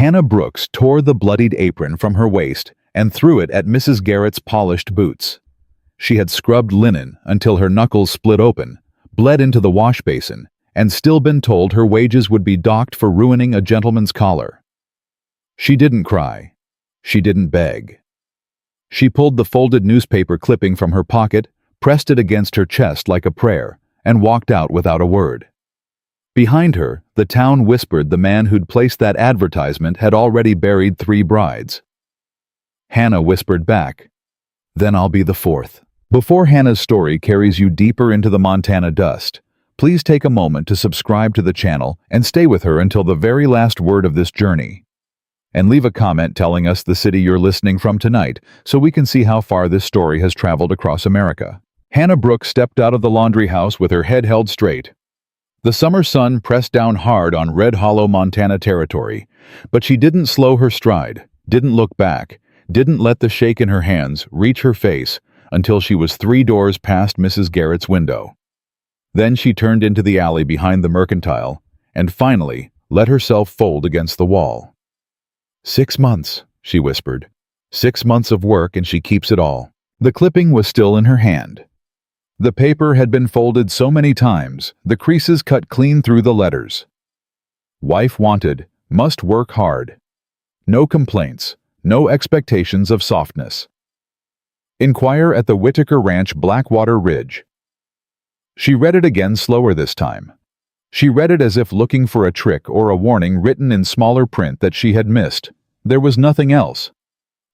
Hannah Brooks tore the bloodied apron from her waist and threw it at Mrs. Garrett's polished boots. She had scrubbed linen until her knuckles split open, bled into the wash basin, and still been told her wages would be docked for ruining a gentleman's collar. She didn't cry. She didn't beg. She pulled the folded newspaper clipping from her pocket, pressed it against her chest like a prayer, and walked out without a word. Behind her, the town whispered the man who'd placed that advertisement had already buried 3 brides. Hannah whispered back, "Then I'll be the 4th." Before Hannah's story carries you deeper into the Montana dust, please take a moment to subscribe to the channel and stay with her until the very last word of this journey. And leave a comment telling us the city you're listening from tonight so we can see how far this story has traveled across America. Hannah Brooks stepped out of the laundry house with her head held straight. The summer sun pressed down hard on Red Hollow, Montana territory, but she didn't slow her stride, didn't look back, didn't let the shake in her hands reach her face until she was 3 doors past Mrs. Garrett's window. Then she turned into the alley behind the mercantile and finally let herself fold against the wall. 6 months, she whispered. 6 months of work and she keeps it all. The clipping was still in her hand. The paper had been folded so many times, the creases cut clean through the letters. Wife wanted, must work hard. No complaints, no expectations of softness. Inquire at the Whitaker Ranch, Blackwater Ridge. She read it again, slower this time. She read it as if looking for a trick or a warning written in smaller print that she had missed. There was nothing else.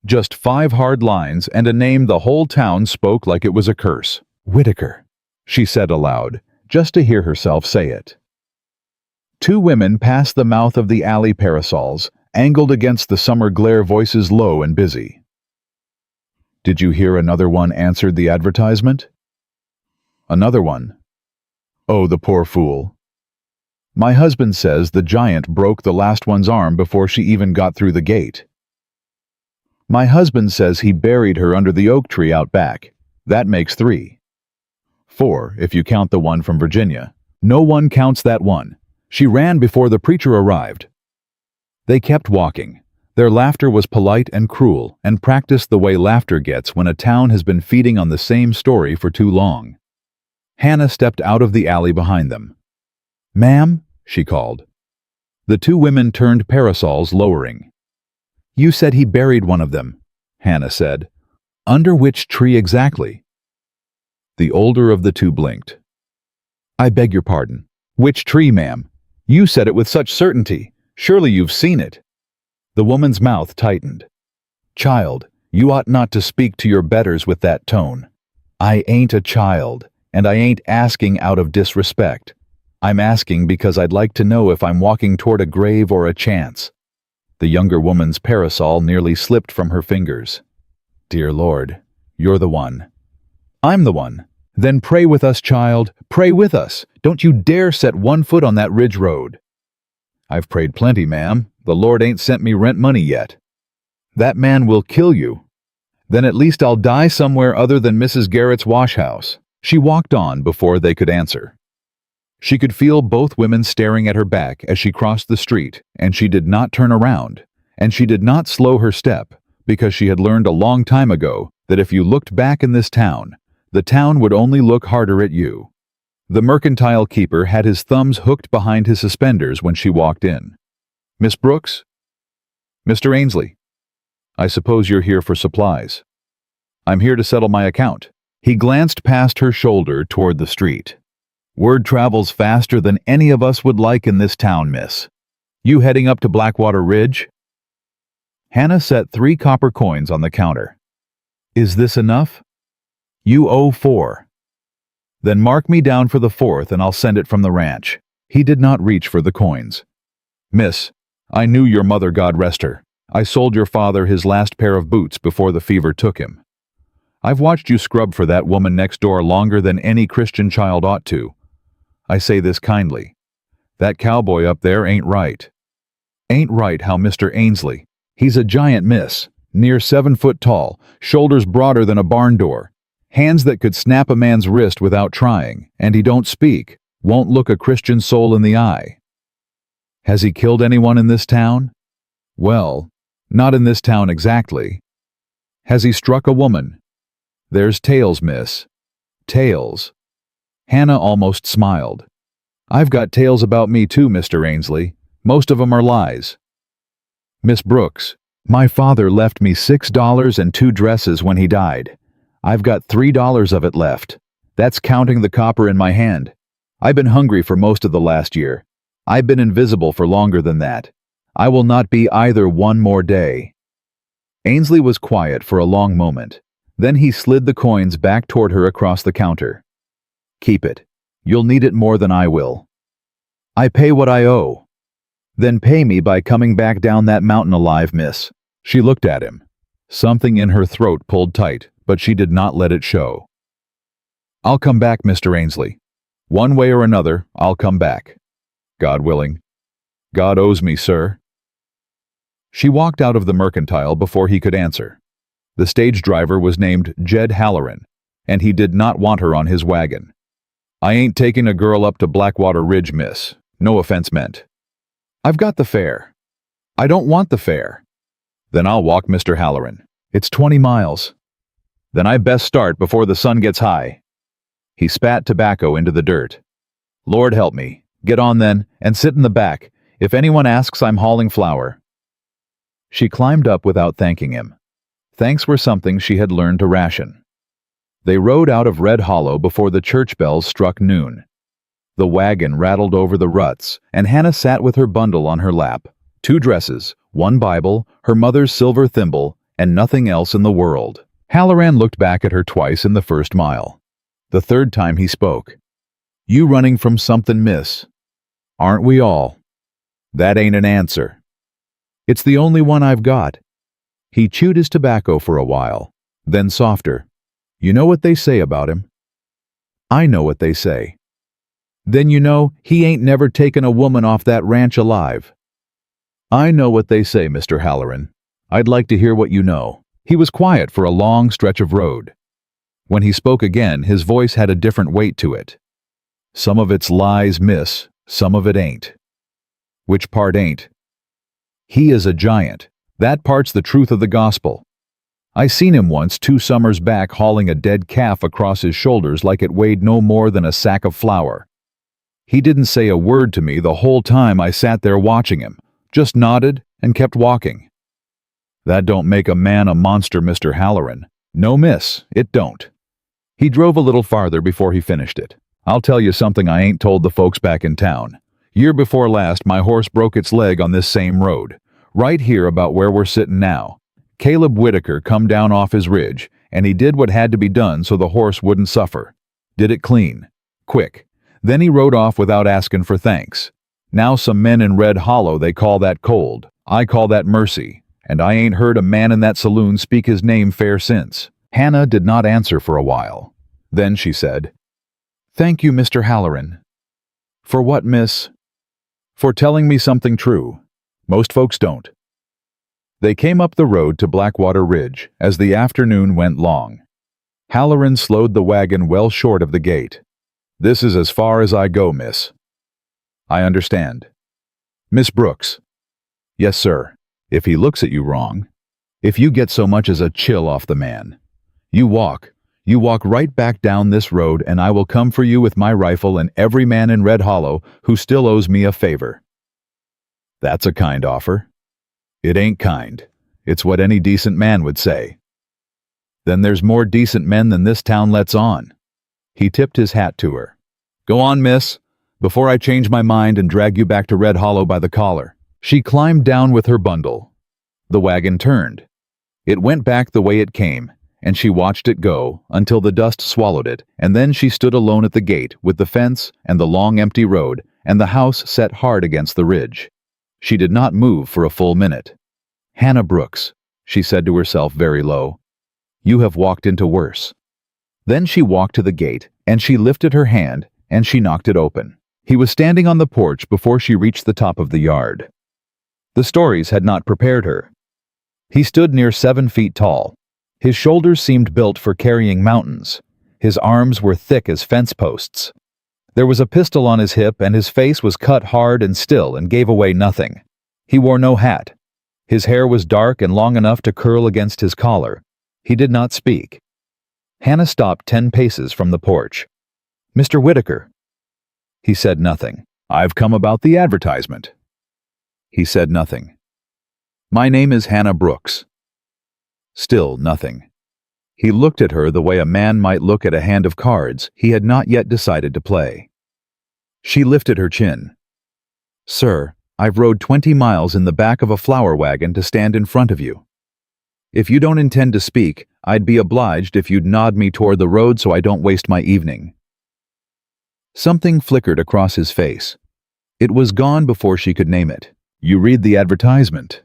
Just 5 hard lines and a name the whole town spoke like it was a curse. Whitaker, she said aloud, just to hear herself say it. 2 women passed the mouth of the alley, parasols, angled against the summer glare, voices low and busy. Did you hear another one? Answered the advertisement. Another one. Oh, the poor fool. My husband says the giant broke the last one's arm before she even got through the gate. My husband says he buried her under the oak tree out back. That makes 3. 4, if you count the one from Virginia. No one counts that one. She ran before the preacher arrived. They kept walking. Their laughter was polite and cruel, and practiced the way laughter gets when a town has been feeding on the same story for too long. Hannah stepped out of the alley behind them. "Ma'am," she called. The 2 women turned, parasols lowering. "You said he buried one of them," Hannah said. "Under which tree exactly?" The older of the 2 blinked. "I beg your pardon. Which tree, ma'am? You said it with such certainty. Surely you've seen it." The woman's mouth tightened. "Child, you ought not to speak to your betters with that tone. I ain't a child, and I ain't asking out of disrespect. I'm asking because I'd like to know if I'm walking toward a grave or a chance." The younger woman's parasol nearly slipped from her fingers. "Dear Lord, you're the one." "I'm the one." "Then pray with us, child, pray with us. Don't you dare set 1 foot on that ridge road." "I've prayed plenty, ma'am. The Lord ain't sent me rent money yet." "That man will kill you." "Then at least I'll die somewhere other than Mrs. Garrett's wash house." She walked on before they could answer. She could feel both women staring at her back as she crossed the street, and she did not turn around, and she did not slow her step, because she had learned a long time ago that if you looked back in this town, the town would only look harder at you. The mercantile keeper had his thumbs hooked behind his suspenders when she walked in. "Miss Brooks?" "Mr. Ainsley." "I suppose you're here for supplies." "I'm here to settle my account." He glanced past her shoulder toward the street. "Word travels faster than any of us would like in this town, miss. You heading up to Blackwater Ridge?" Hannah set 3 copper coins on the counter. "Is this enough?" "You owe 4. "Then mark me down for the 4th and I'll send it from the ranch." He did not reach for the coins. "Miss, I knew your mother, God rest her. I sold your father his last pair of boots before the fever took him. I've watched you scrub for that woman next door longer than any Christian child ought to. I say this kindly. That cowboy up there ain't right. Ain't right how Mr. Ainsley. He's a giant, miss, near 7 foot tall, shoulders broader than a barn door, hands that could snap a man's wrist without trying, and he don't speak, won't look a Christian soul in the eye. Has he killed anyone in this town?" Well, not in this town exactly. Has he struck a woman? There's tales, miss. Tales. Hannah almost smiled. I've got tales about me too, Mr. Ainsley. Most of 'em are lies. Miss Brooks, my father left me $6 and 2 dresses when he died. I've got $3 of it left. That's counting the copper in my hand. I've been hungry for most of the last year. I've been invisible for longer than that. I will not be either one more day. Ainsley was quiet for a long moment. Then he slid the coins back toward her across the counter. Keep it. You'll need it more than I will. I pay what I owe. Then pay me by coming back down that mountain alive, miss. She looked at him. Something in her throat pulled tight, but she did not let it show. I'll come back, Mr. Ainsley. One way or another, I'll come back. God willing. God owes me, sir. She walked out of the mercantile before he could answer. The stage driver was named Jed Halloran, and he did not want her on his wagon. I ain't taking a girl up to Blackwater Ridge, miss. No offense meant. I've got the fare. I don't want the fare. Then I'll walk, Mr. Halloran. It's 20 miles. Then I best start before the sun gets high. He spat tobacco into the dirt. Lord help me. Get on then, and sit in the back. If anyone asks, I'm hauling flour. She climbed up without thanking him. Thanks were something she had learned to ration. They rode out of Red Hollow before the church bells struck noon. The wagon rattled over the ruts, and Hannah sat with her bundle on her lap. 2 dresses, 1 Bible, her mother's silver thimble, and nothing else in the world. Halloran looked back at her twice in the first mile. The third time he spoke. You running from something, miss? Aren't we all? That ain't an answer. It's the only one I've got. He chewed his tobacco for a while, then softer. You know what they say about him? I know what they say. Then you know he ain't never taken a woman off that ranch alive. I know what they say, Mr. Halloran. I'd like to hear what you know. He was quiet for a long stretch of road. When he spoke again, his voice had a different weight to it. Some of it's lies, miss. Some of it ain't. Which part ain't? He is a giant. That part's the truth of the gospel. I seen him once 2 summers back hauling a dead calf across his shoulders like it weighed no more than a sack of flour. He didn't say a word to me the whole time I sat there watching him, just nodded and kept walking. That don't make a man a monster, Mr. Halloran. No, miss, it don't. He drove a little farther before he finished it. I'll tell you something I ain't told the folks back in town. Year before last, my horse broke its leg on this same road, right here about where we're sitting now. Caleb Whitaker come down off his ridge, and he did what had to be done so the horse wouldn't suffer. Did it clean. Quick. Then he rode off without asking for thanks. Now some men in Red Hollow, they call that cold. I call that mercy, and I ain't heard a man in that saloon speak his name fair since. Hannah did not answer for a while. Then she said, Thank you, Mr. Halloran. For what, miss? For telling me something true. Most folks don't. They came up the road to Blackwater Ridge as the afternoon went long. Halloran slowed the wagon well short of the gate. This is as far as I go, miss. I understand. Miss Brooks. Yes, sir. If he looks at you wrong, if you get so much as a chill off the man, you walk right back down this road and I will come for you with my rifle and every man in Red Hollow who still owes me a favor. That's a kind offer. It ain't kind. It's what any decent man would say. Then there's more decent men than this town lets on. He tipped his hat to her. Go on, miss, before I change my mind and drag you back to Red Hollow by the collar. She climbed down with her bundle. The wagon turned. It went back the way it came, and she watched it go until the dust swallowed it, and then she stood alone at the gate with the fence and the long empty road and the house set hard against the ridge. She did not move for a full minute. Hannah Brooks, she said to herself very low, you have walked into worse. Then she walked to the gate, and she lifted her hand, and she knocked it open. He was standing on the porch before she reached the top of the yard. The stories had not prepared her. He stood near 7 feet tall. His shoulders seemed built for carrying mountains. His arms were thick as fence posts. There was a pistol on his hip, and his face was cut hard and still and gave away nothing. He wore no hat. His hair was dark and long enough to curl against his collar. He did not speak. Hannah stopped 10 paces from the porch. "Mr. Whitaker." He said nothing. "I've come about the advertisement." He said nothing. "My name is Hannah Brooks." Still nothing. He looked at her the way a man might look at a hand of cards he had not yet decided to play. She lifted her chin. "Sir, I've rode 20 miles in the back of a flower wagon to stand in front of you. If you don't intend to speak, I'd be obliged if you'd nod me toward the road so I don't waste my evening." Something flickered across his face. It was gone before she could name it. "You read the advertisement."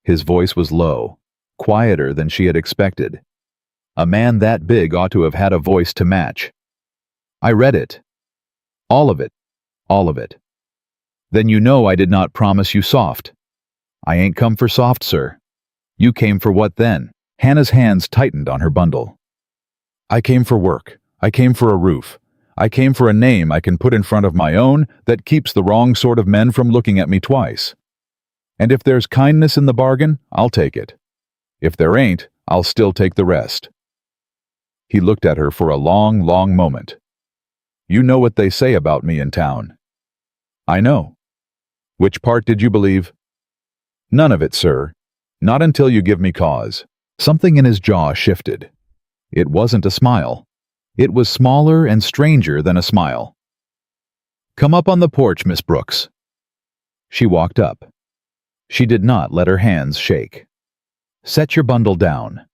His voice was low, quieter than she had expected. A man that big ought to have had a voice to match. "I read it. All of it. All of it." "Then you know I did not promise you soft." "I ain't come for soft, sir." "You came for what then?" Hannah's hands tightened on her bundle. "I came for work. I came for a roof. I came for a name I can put in front of my own that keeps the wrong sort of men from looking at me twice. And if there's kindness in the bargain, I'll take it. If there ain't, I'll still take the rest." He looked at her for a long, long moment. "You know what they say about me in town." "I know." "Which part did you believe?" "None of it, sir. Not until you give me cause." Something in his jaw shifted. It wasn't a smile. It was smaller and stranger than a smile. "Come up on the porch, Miss Brooks." She walked up. She did not let her hands shake. "Set your bundle down."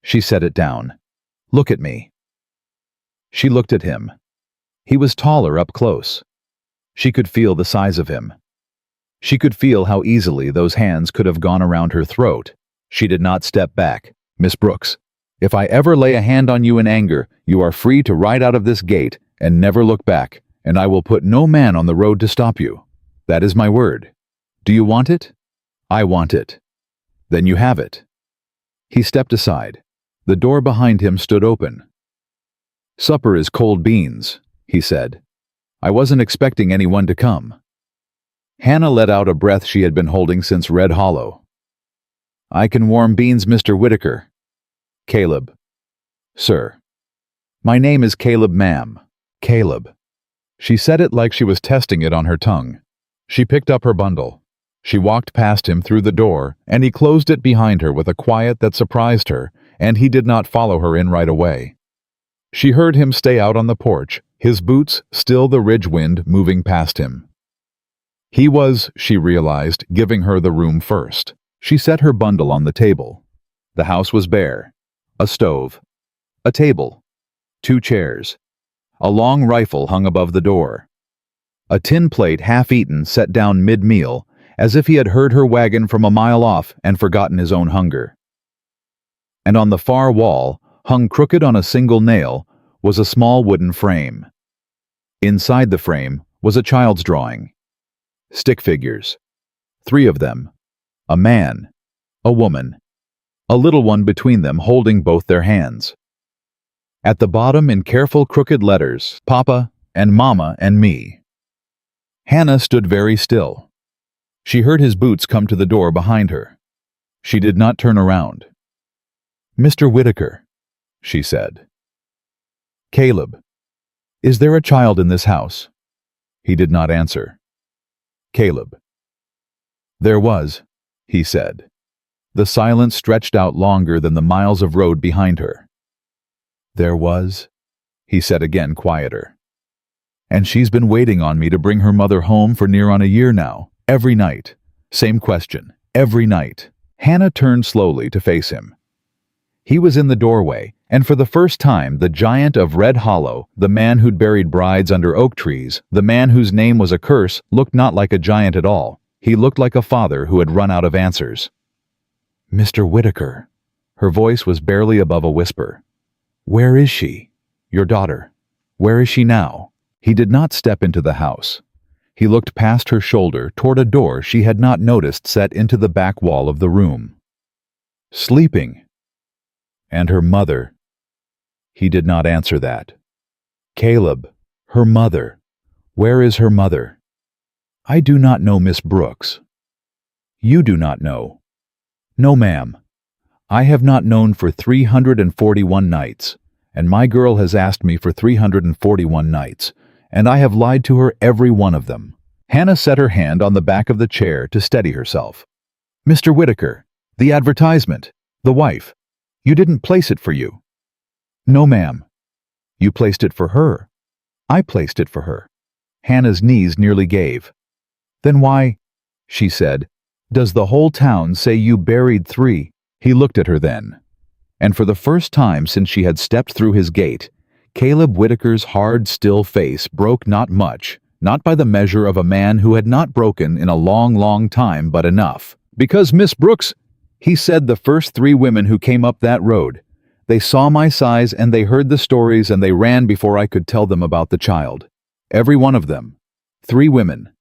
She set it down. "Look at me." She looked at him. He was taller up close. She could feel the size of him. She could feel how easily those hands could have gone around her throat. She did not step back. "Miss Brooks, if I ever lay a hand on you in anger, you are free to ride out of this gate and never look back, and I will put no man on the road to stop you. That is my word. Do you want it? I want it. Then you have it." He stepped aside. The door behind him stood open. "Supper is cold beans," he said. "I wasn't expecting anyone to come." Hannah let out a breath she had been holding since Red Hollow. "I can warm beans, Mr. Whitaker." "Caleb." "Sir." "My name is Caleb, ma'am." "Caleb." She said it like she was testing it on her tongue. She picked up her bundle. She walked past him through the door, and he closed it behind her with a quiet that surprised her, and he did not follow her in right away. She heard him stay out on the porch, his boots still the ridge wind moving past him. He was, she realized, giving her the room first. She set her bundle on the table. The house was bare. A stove. A table. 2 chairs. A long rifle hung above the door. A tin plate half-eaten set down mid-meal, as if he had heard her wagon from a mile off and forgotten his own hunger. And on the far wall, hung crooked on a single nail, was a small wooden frame. Inside the frame was a child's drawing. Stick figures. 3 of them. A man. A woman. A little one between them holding both their hands. At the bottom in careful crooked letters, Papa and Mama and me. Hannah stood very still. She heard his boots come to the door behind her. She did not turn around. "Mr. Whitaker," she said. "Caleb, is there a child in this house?" He did not answer. "Caleb." "There was," he said. The silence stretched out longer than the miles of road behind her. "There was," he said again, quieter. "And she's been waiting on me to bring her mother home for near on a year now. Every night. Same question. Every night." Hannah turned slowly to face him. He was in the doorway, and for the first time the giant of Red Hollow, the man who'd buried brides under oak trees, the man whose name was a curse, looked not like a giant at all. He looked like a father who had run out of answers. "Mr. Whitaker." Her voice was barely above a whisper. "Where is she? Your daughter. Where is she now?" He did not step into the house. He looked past her shoulder toward a door she had not noticed set into the back wall of the room. "Sleeping." "And her mother." He did not answer that. "Caleb, her mother. Where is her mother?" "I do not know Miss Brooks." You do not know. No, ma'am. I have not known for 341 nights, and my girl has asked me for 341 nights, and I have lied to her every one of them. Hannah set her hand on the back of the chair to steady herself. Mr. Whitaker, the advertisement, the wife. You didn't place it for you. No, ma'am. You placed it for her. I placed it for her. Hannah's knees nearly gave. Then why, she said, does the whole town say you buried 3? He looked at her then. And for the first time since she had stepped through his gate, Caleb Whitaker's hard, still face broke not much, not by the measure of a man who had not broken in a long, long time, but enough. Because, Miss Brooks, he said, the first 3 women who came up that road, they saw my size and they heard the stories and they ran before I could tell them about the child. Every one of them. 3 women.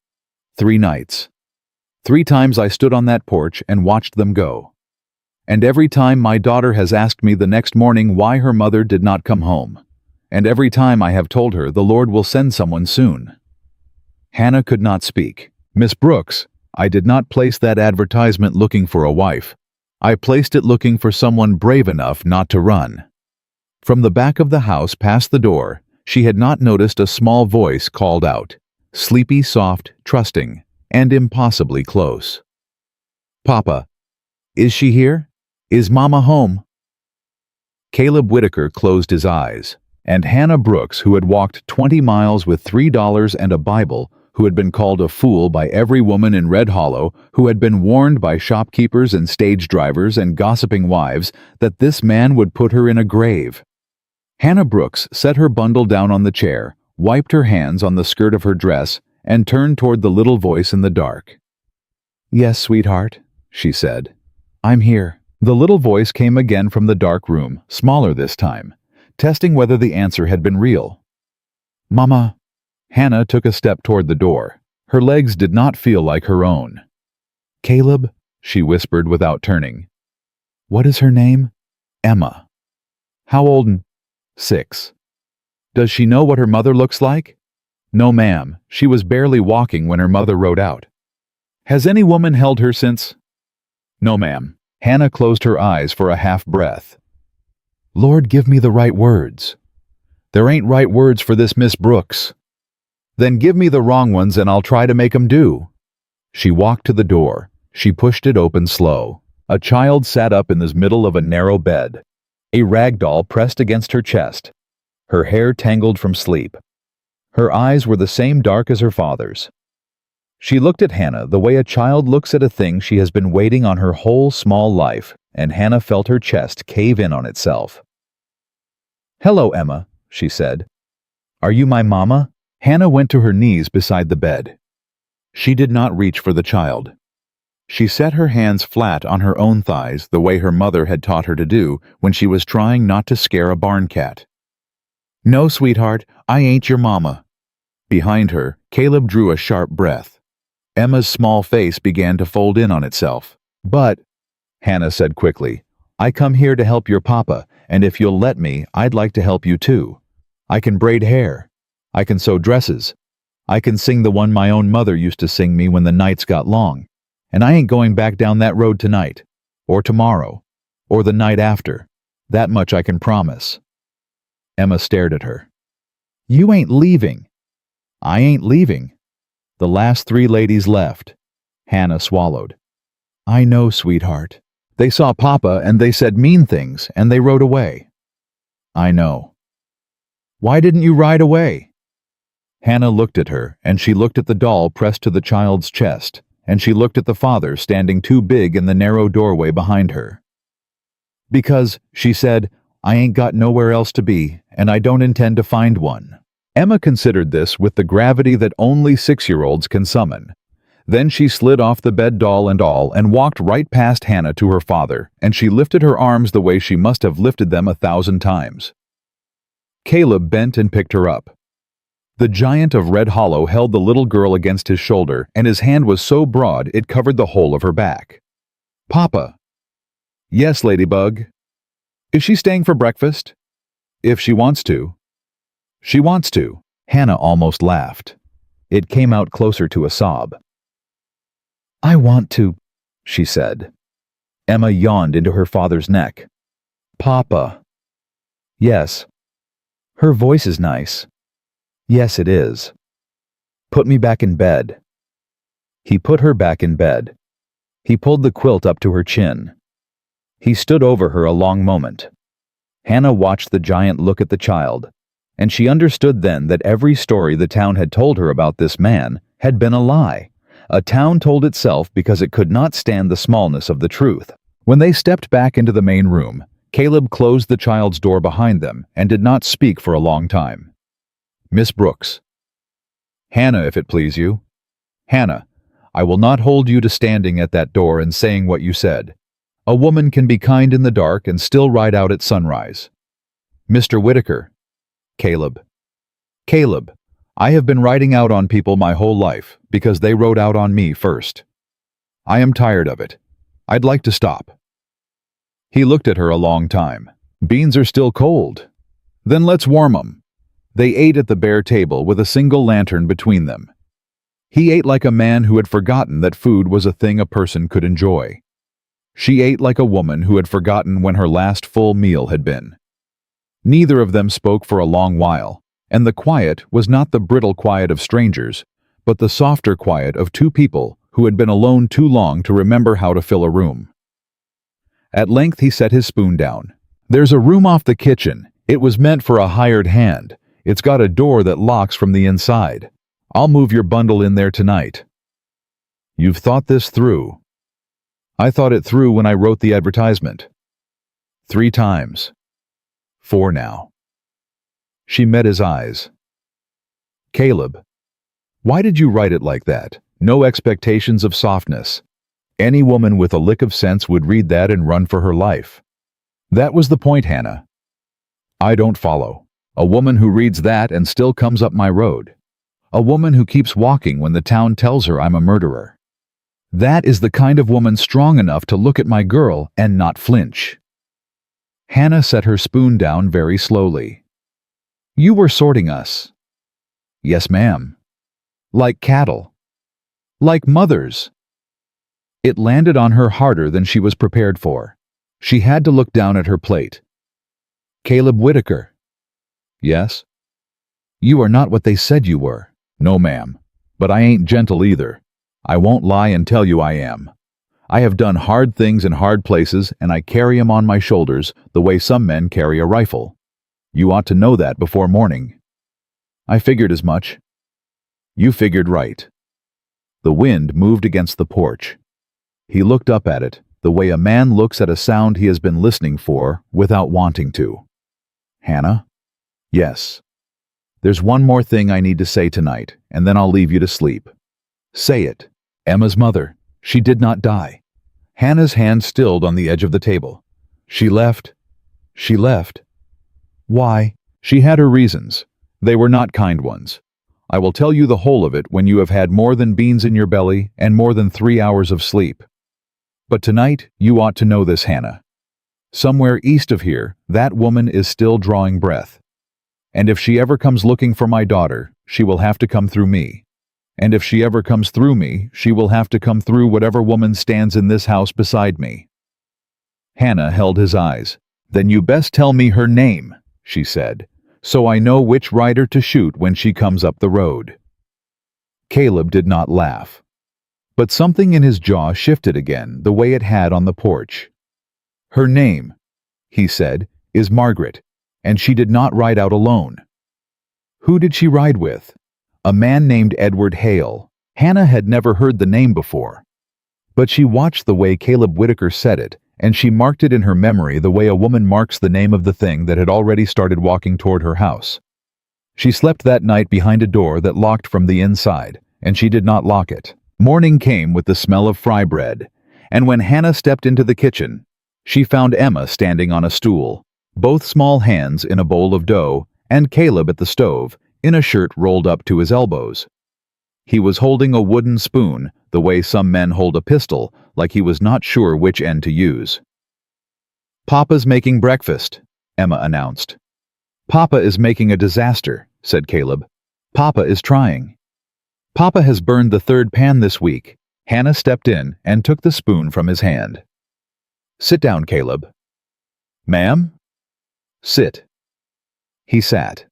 3 nights. 3 times I stood on that porch and watched them go. And every time my daughter has asked me the next morning why her mother did not come home. And every time I have told her the Lord will send someone soon. Hannah could not speak. Miss Brooks, I did not place that advertisement looking for a wife. I placed it looking for someone brave enough not to run. From the back of the house past the door, she had not noticed a small voice called out, sleepy, soft, trusting, and impossibly close. Papa, is she here? Is Mama home? Caleb Whitaker closed his eyes, and Hannah Brooks, who had walked 20 miles with $3 and a Bible, who had been called a fool by every woman in Red Hollow, who had been warned by shopkeepers and stage drivers and gossiping wives that this man would put her in a grave. Hannah Brooks set her bundle down on the chair, wiped her hands on the skirt of her dress, and turned toward the little voice in the dark. Yes, sweetheart, she said. I'm here. The little voice came again from the dark room, smaller this time, testing whether the answer had been real. Mama. Hannah took a step toward the door. Her legs did not feel like her own. Caleb, she whispered without turning. What is her name? Emma. How old? 6. Does she know what her mother looks like? No, ma'am. She was barely walking when her mother rode out. Has any woman held her since? No, ma'am. Hannah closed her eyes for a half breath. Lord, give me the right words. There ain't right words for this Miss Brooks. Then give me the wrong ones and I'll try to make 'em do. She walked to the door. She pushed it open slow. A child sat up in the middle of a narrow bed. A rag doll pressed against her chest. Her hair tangled from sleep. Her eyes were the same dark as her father's. She looked at Hannah the way a child looks at a thing she has been waiting on her whole small life, and Hannah felt her chest cave in on itself. Hello, Emma, she said. Are you my mama? Hannah went to her knees beside the bed. She did not reach for the child. She set her hands flat on her own thighs the way her mother had taught her to do when she was trying not to scare a barn cat. No, sweetheart, I ain't your mama. Behind her, Caleb drew a sharp breath. Emma's small face began to fold in on itself. But, Hannah said quickly, I come here to help your papa, and if you'll let me, I'd like to help you too. I can braid hair. I can sew dresses. I can sing the one my own mother used to sing me when the nights got long. And I ain't going back down that road tonight, or tomorrow, or the night after. That much I can promise. Emma stared at her. You ain't leaving. I ain't leaving. The last 3 ladies left. Hannah swallowed. I know, sweetheart. They saw Papa and they said mean things and they rode away. I know. Why didn't you ride away? Hannah looked at her, and she looked at the doll pressed to the child's chest, and she looked at the father standing too big in the narrow doorway behind her. Because, she said, I ain't got nowhere else to be, and I don't intend to find one. Emma considered this with the gravity that only 6-year-olds can summon. Then she slid off the bed, doll and all, and walked right past Hannah to her father, and she lifted her arms the way she must have lifted them 1,000 times. Caleb bent and picked her up. The giant of Red Hollow held the little girl against his shoulder, and his hand was so broad it covered the whole of her back. Papa. Yes, Ladybug. Is she staying for breakfast? If she wants to. She wants to. Hannah almost laughed. It came out closer to a sob. I want to. she said. Emma yawned into her father's neck. Papa. Yes. Her voice is nice. Yes, it is. Put me back in bed. He put her back in bed. He pulled the quilt up to her chin. He stood over her a long moment. Hannah watched the giant look at the child, and she understood then that every story the town had told her about this man had been a lie. A town told itself because it could not stand the smallness of the truth. When they stepped back into the main room, Caleb closed the child's door behind them and did not speak for a long time. Miss Brooks. Hannah, if it please you. Hannah, I will not hold you to standing at that door and saying what you said. A woman can be kind in the dark and still ride out at sunrise. Mr. Whitaker. Caleb. Caleb, I have been riding out on people my whole life because they rode out on me first. I am tired of it. I'd like to stop. He looked at her a long time. Beans are still cold. Then let's warm 'em. They ate at the bare table with a single lantern between them. He ate like a man who had forgotten that food was a thing a person could enjoy. She ate like a woman who had forgotten when her last full meal had been. Neither of them spoke for a long while, and the quiet was not the brittle quiet of strangers, but the softer quiet of two people who had been alone too long to remember how to fill a room. At length he set his spoon down. There's a room off the kitchen. It was meant for a hired hand. It's got a door that locks from the inside. I'll move your bundle in there tonight. You've thought this through. I thought it through when I wrote the advertisement. 3 times. 4 now. She met his eyes. Caleb, why did you write it like that? No expectations of softness. Any woman with a lick of sense would read that and run for her life. That was the point, Hannah. I don't follow. A woman who reads that and still comes up my road. A woman who keeps walking when the town tells her I'm a murderer. That is the kind of woman strong enough to look at my girl and not flinch. Hannah set her spoon down very slowly. You were sorting us. Yes, ma'am. Like cattle. Like mothers. It landed on her harder than she was prepared for. She had to look down at her plate. Caleb Whitaker. Yes? You are not what they said you were. No, ma'am. But I ain't gentle either. I won't lie and tell you I am. I have done hard things in hard places, and I carry 'em on my shoulders the way some men carry a rifle. You ought to know that before morning. I figured as much. You figured right. The wind moved against the porch. He looked up at it, the way a man looks at a sound he has been listening for without wanting to. Hannah? Yes. There's one more thing I need to say tonight, and then I'll leave you to sleep. Say it. Emma's mother. She did not die. Hannah's hand stilled on the edge of the table. She left. She left. Why? She had her reasons. They were not kind ones. I will tell you the whole of it when you have had more than beans in your belly and more than 3 hours of sleep. But tonight, you ought to know this, Hannah. Somewhere east of here, that woman is still drawing breath. And if she ever comes looking for my daughter, she will have to come through me. And if she ever comes through me, she will have to come through whatever woman stands in this house beside me. Hannah held his eyes. Then you best tell me her name, she said, so I know which rider to shoot when she comes up the road. Caleb did not laugh. But something in his jaw shifted again, the way it had on the porch. Her name, he said, is Margaret, and she did not ride out alone. Who did she ride with? A man named Edward Hale. Hannah had never heard the name before. But she watched the way Caleb Whitaker said it, and she marked it in her memory the way a woman marks the name of the thing that had already started walking toward her house. She slept that night behind a door that locked from the inside, and she did not lock it. Morning came with the smell of fry bread, and when Hannah stepped into the kitchen, she found Emma standing on a stool, both small hands in a bowl of dough, and Caleb at the stove, in a shirt rolled up to his elbows. He was holding a wooden spoon, the way some men hold a pistol, like he was not sure which end to use. Papa's making breakfast, Emma announced. Papa is making a disaster, said Caleb. Papa is trying. Papa has burned the 3rd pan this week. Hannah stepped in and took the spoon from his hand. "Sit down, Caleb." "Ma'am?" "Sit." He sat.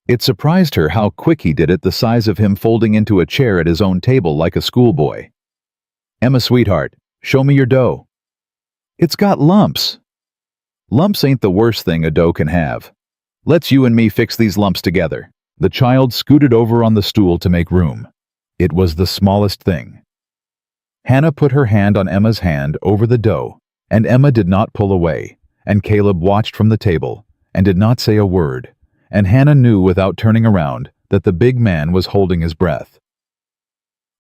It surprised her how quick he did it, the size of him folding into a chair at his own table like a schoolboy. "Emma, sweetheart, show me your dough." "It's got lumps." "Lumps ain't the worst thing a dough can have. Let's you and me fix these lumps together." The child scooted over on the stool to make room. It was the smallest thing. Hannah put her hand on Emma's hand over the dough, and Emma did not pull away, and Caleb watched from the table and did not say a word, and Hannah knew without turning around that the big man was holding his breath.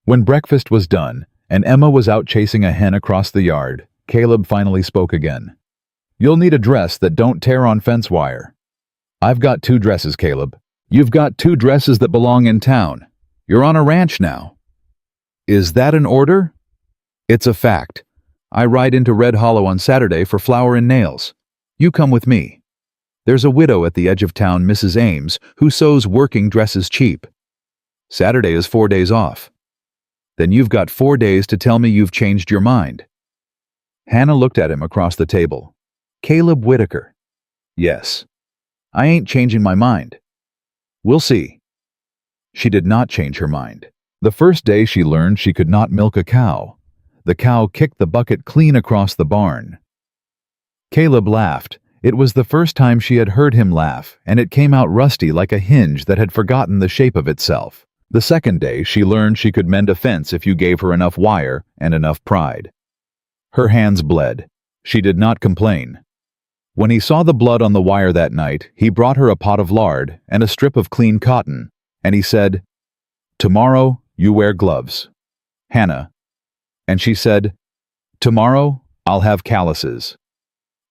When breakfast was done and Emma was out chasing a hen across the yard, Caleb finally spoke again. "You'll need a dress that don't tear on fence wire." "I've got 2 dresses, Caleb." "You've got 2 dresses that belong in town. You're on a ranch now." "Is that an order?" "It's a fact. I ride into Red Hollow on Saturday for flour and nails. You come with me. There's a widow at the edge of town, Mrs. Ames, who sews working dresses cheap. Saturday is 4 days off. Then you've got 4 days to tell me you've changed your mind." Hannah looked at him across the table. "Caleb Whitaker." "Yes. I ain't changing my mind." "We'll see." She did not change her mind. The first day she learned she could not milk a cow. The cow kicked the bucket clean across the barn. Caleb laughed. It was the first time she had heard him laugh, and it came out rusty like a hinge that had forgotten the shape of itself. The second day she learned she could mend a fence if you gave her enough wire and enough pride. Her hands bled. She did not complain. When he saw the blood on the wire that night, he brought her a pot of lard and a strip of clean cotton, and he said, "Tomorrow you wear gloves, Hannah." And she said, "Tomorrow I'll have calluses."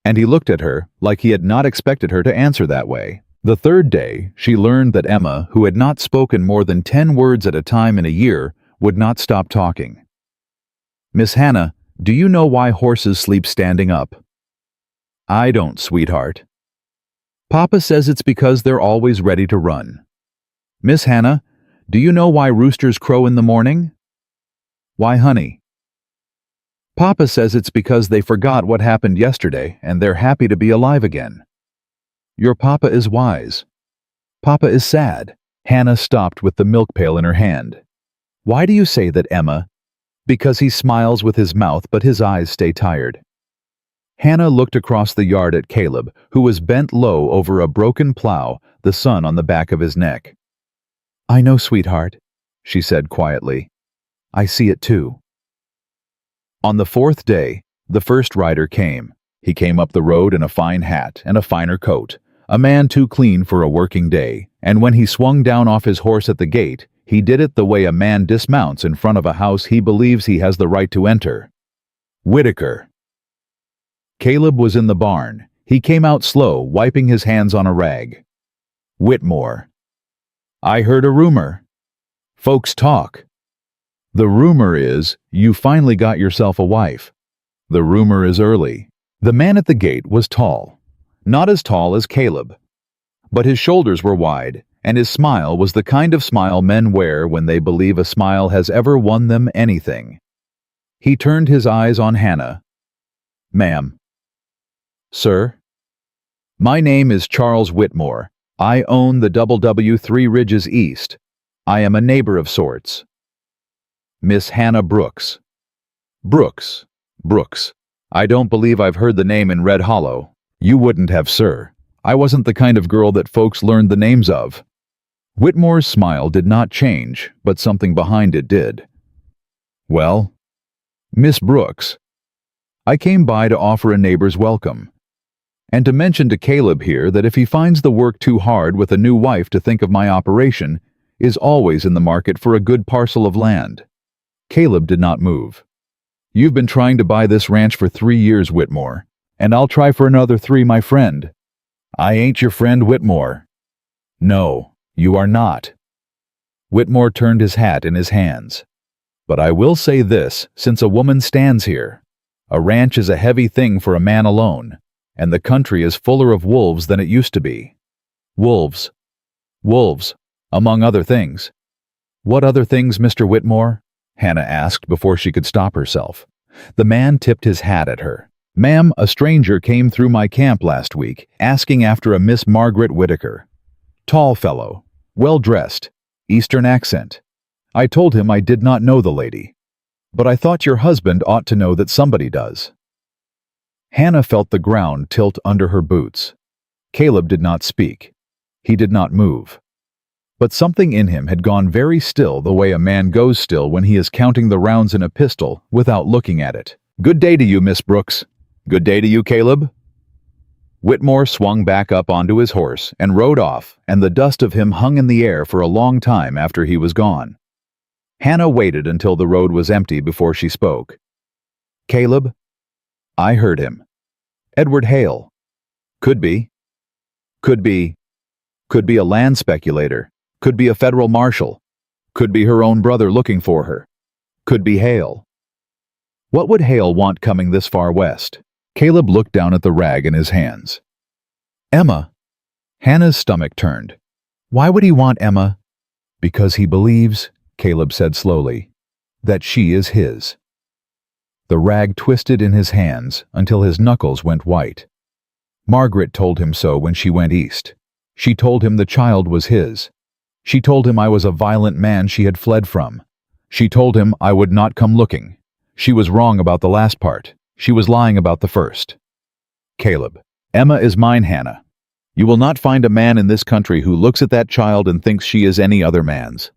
And he looked at her like he had not expected her to answer that way. The third day, she learned that Emma, who had not spoken more than 10 words at a time in a year, would not stop talking. "Miss Hannah, do you know why horses sleep standing up?" "I don't, sweetheart." "Papa says it's because they're always ready to run." "Miss Hannah, do you know why roosters crow in the morning?" "Why, honey?" "Papa says it's because they forgot what happened yesterday and they're happy to be alive again." "Your papa is wise." "Papa is sad." Hannah stopped with the milk pail in her hand. "Why do you say that, Emma?" "Because he smiles with his mouth but his eyes stay tired." Hannah looked across the yard at Caleb, who was bent low over a broken plow, the sun on the back of his neck. "I know, sweetheart," she said quietly. "I see it too." On the 4th day, the first rider came. He came up the road in a fine hat and a finer coat, a man too clean for a working day, and when he swung down off his horse at the gate, he did it the way a man dismounts in front of a house he believes he has the right to enter. Whitaker. Caleb was in the barn. He came out slow, wiping his hands on a rag. Whitmore. "I heard a rumor. Folks talk." "The rumor is you finally got yourself a wife." "The rumor is early." The man at the gate was tall. Not as tall as Caleb. But his shoulders were wide, and his smile was the kind of smile men wear when they believe a smile has ever won them anything. He turned his eyes on Hannah. "Ma'am." "Sir?" "My name is Charles Whitmore. I own the W 3 Ridges East. I am a neighbor of sorts." "Miss Hannah Brooks." "Brooks. Brooks. I don't believe I've heard the name in Red Hollow." "You wouldn't have, sir. I wasn't the kind of girl that folks learned the names of." Whitmore's smile did not change, but something behind it did. "Well, Miss Brooks, I came by to offer a neighbor's welcome, and to mention to Caleb here that if he finds the work too hard with a new wife to think of my operation, is always in the market for a good parcel of land." Caleb did not move. "You've been trying to buy this ranch for 3 years, Whitmore, and I'll try for another 3, my friend." "I ain't your friend, Whitmore." "No, you are not." Whitmore turned his hat in his hands. "But I will say this, since a woman stands here. A ranch is a heavy thing for a man alone, and the country is fuller of wolves than it used to be. Wolves. Wolves, among other things." "What other things, Mr. Whitmore?" Hannah asked before she could stop herself. The man tipped his hat at her. "Ma'am, a stranger came through my camp last week, asking after a Miss Margaret Whitaker. Tall fellow, well-dressed, Eastern accent. I told him I did not know the lady. But I thought your husband ought to know that somebody does." Hannah felt the ground tilt under her boots. Caleb did not speak. He did not move. But something in him had gone very still, the way a man goes still when he is counting the rounds in a pistol without looking at it. "Good day to you, Miss Brooks. Good day to you, Caleb." Whitmore swung back up onto his horse and rode off, and the dust of him hung in the air for a long time after he was gone. Hannah waited until the road was empty before she spoke. "Caleb?" "I heard him. Edward Hale. Could be. Could be. Could be a land speculator. Could be a federal marshal. Could be her own brother looking for her. Could be Hale." What would Hale want coming this far west? Caleb looked down at the rag in his hands. "Emma." Hannah's stomach turned. "Why would he want Emma?" "Because he believes," Caleb said slowly, "that she is his." The rag twisted in his hands until his knuckles went white. Margaret told him so when she went east. She told him the child was his. She told him I was a violent man she had fled from. She told him I would not come looking. She was wrong about the last part. She was lying about the first. "Caleb, Emma is mine, Hannah. You will not find a man in this country who looks at that child and thinks she is any other man's.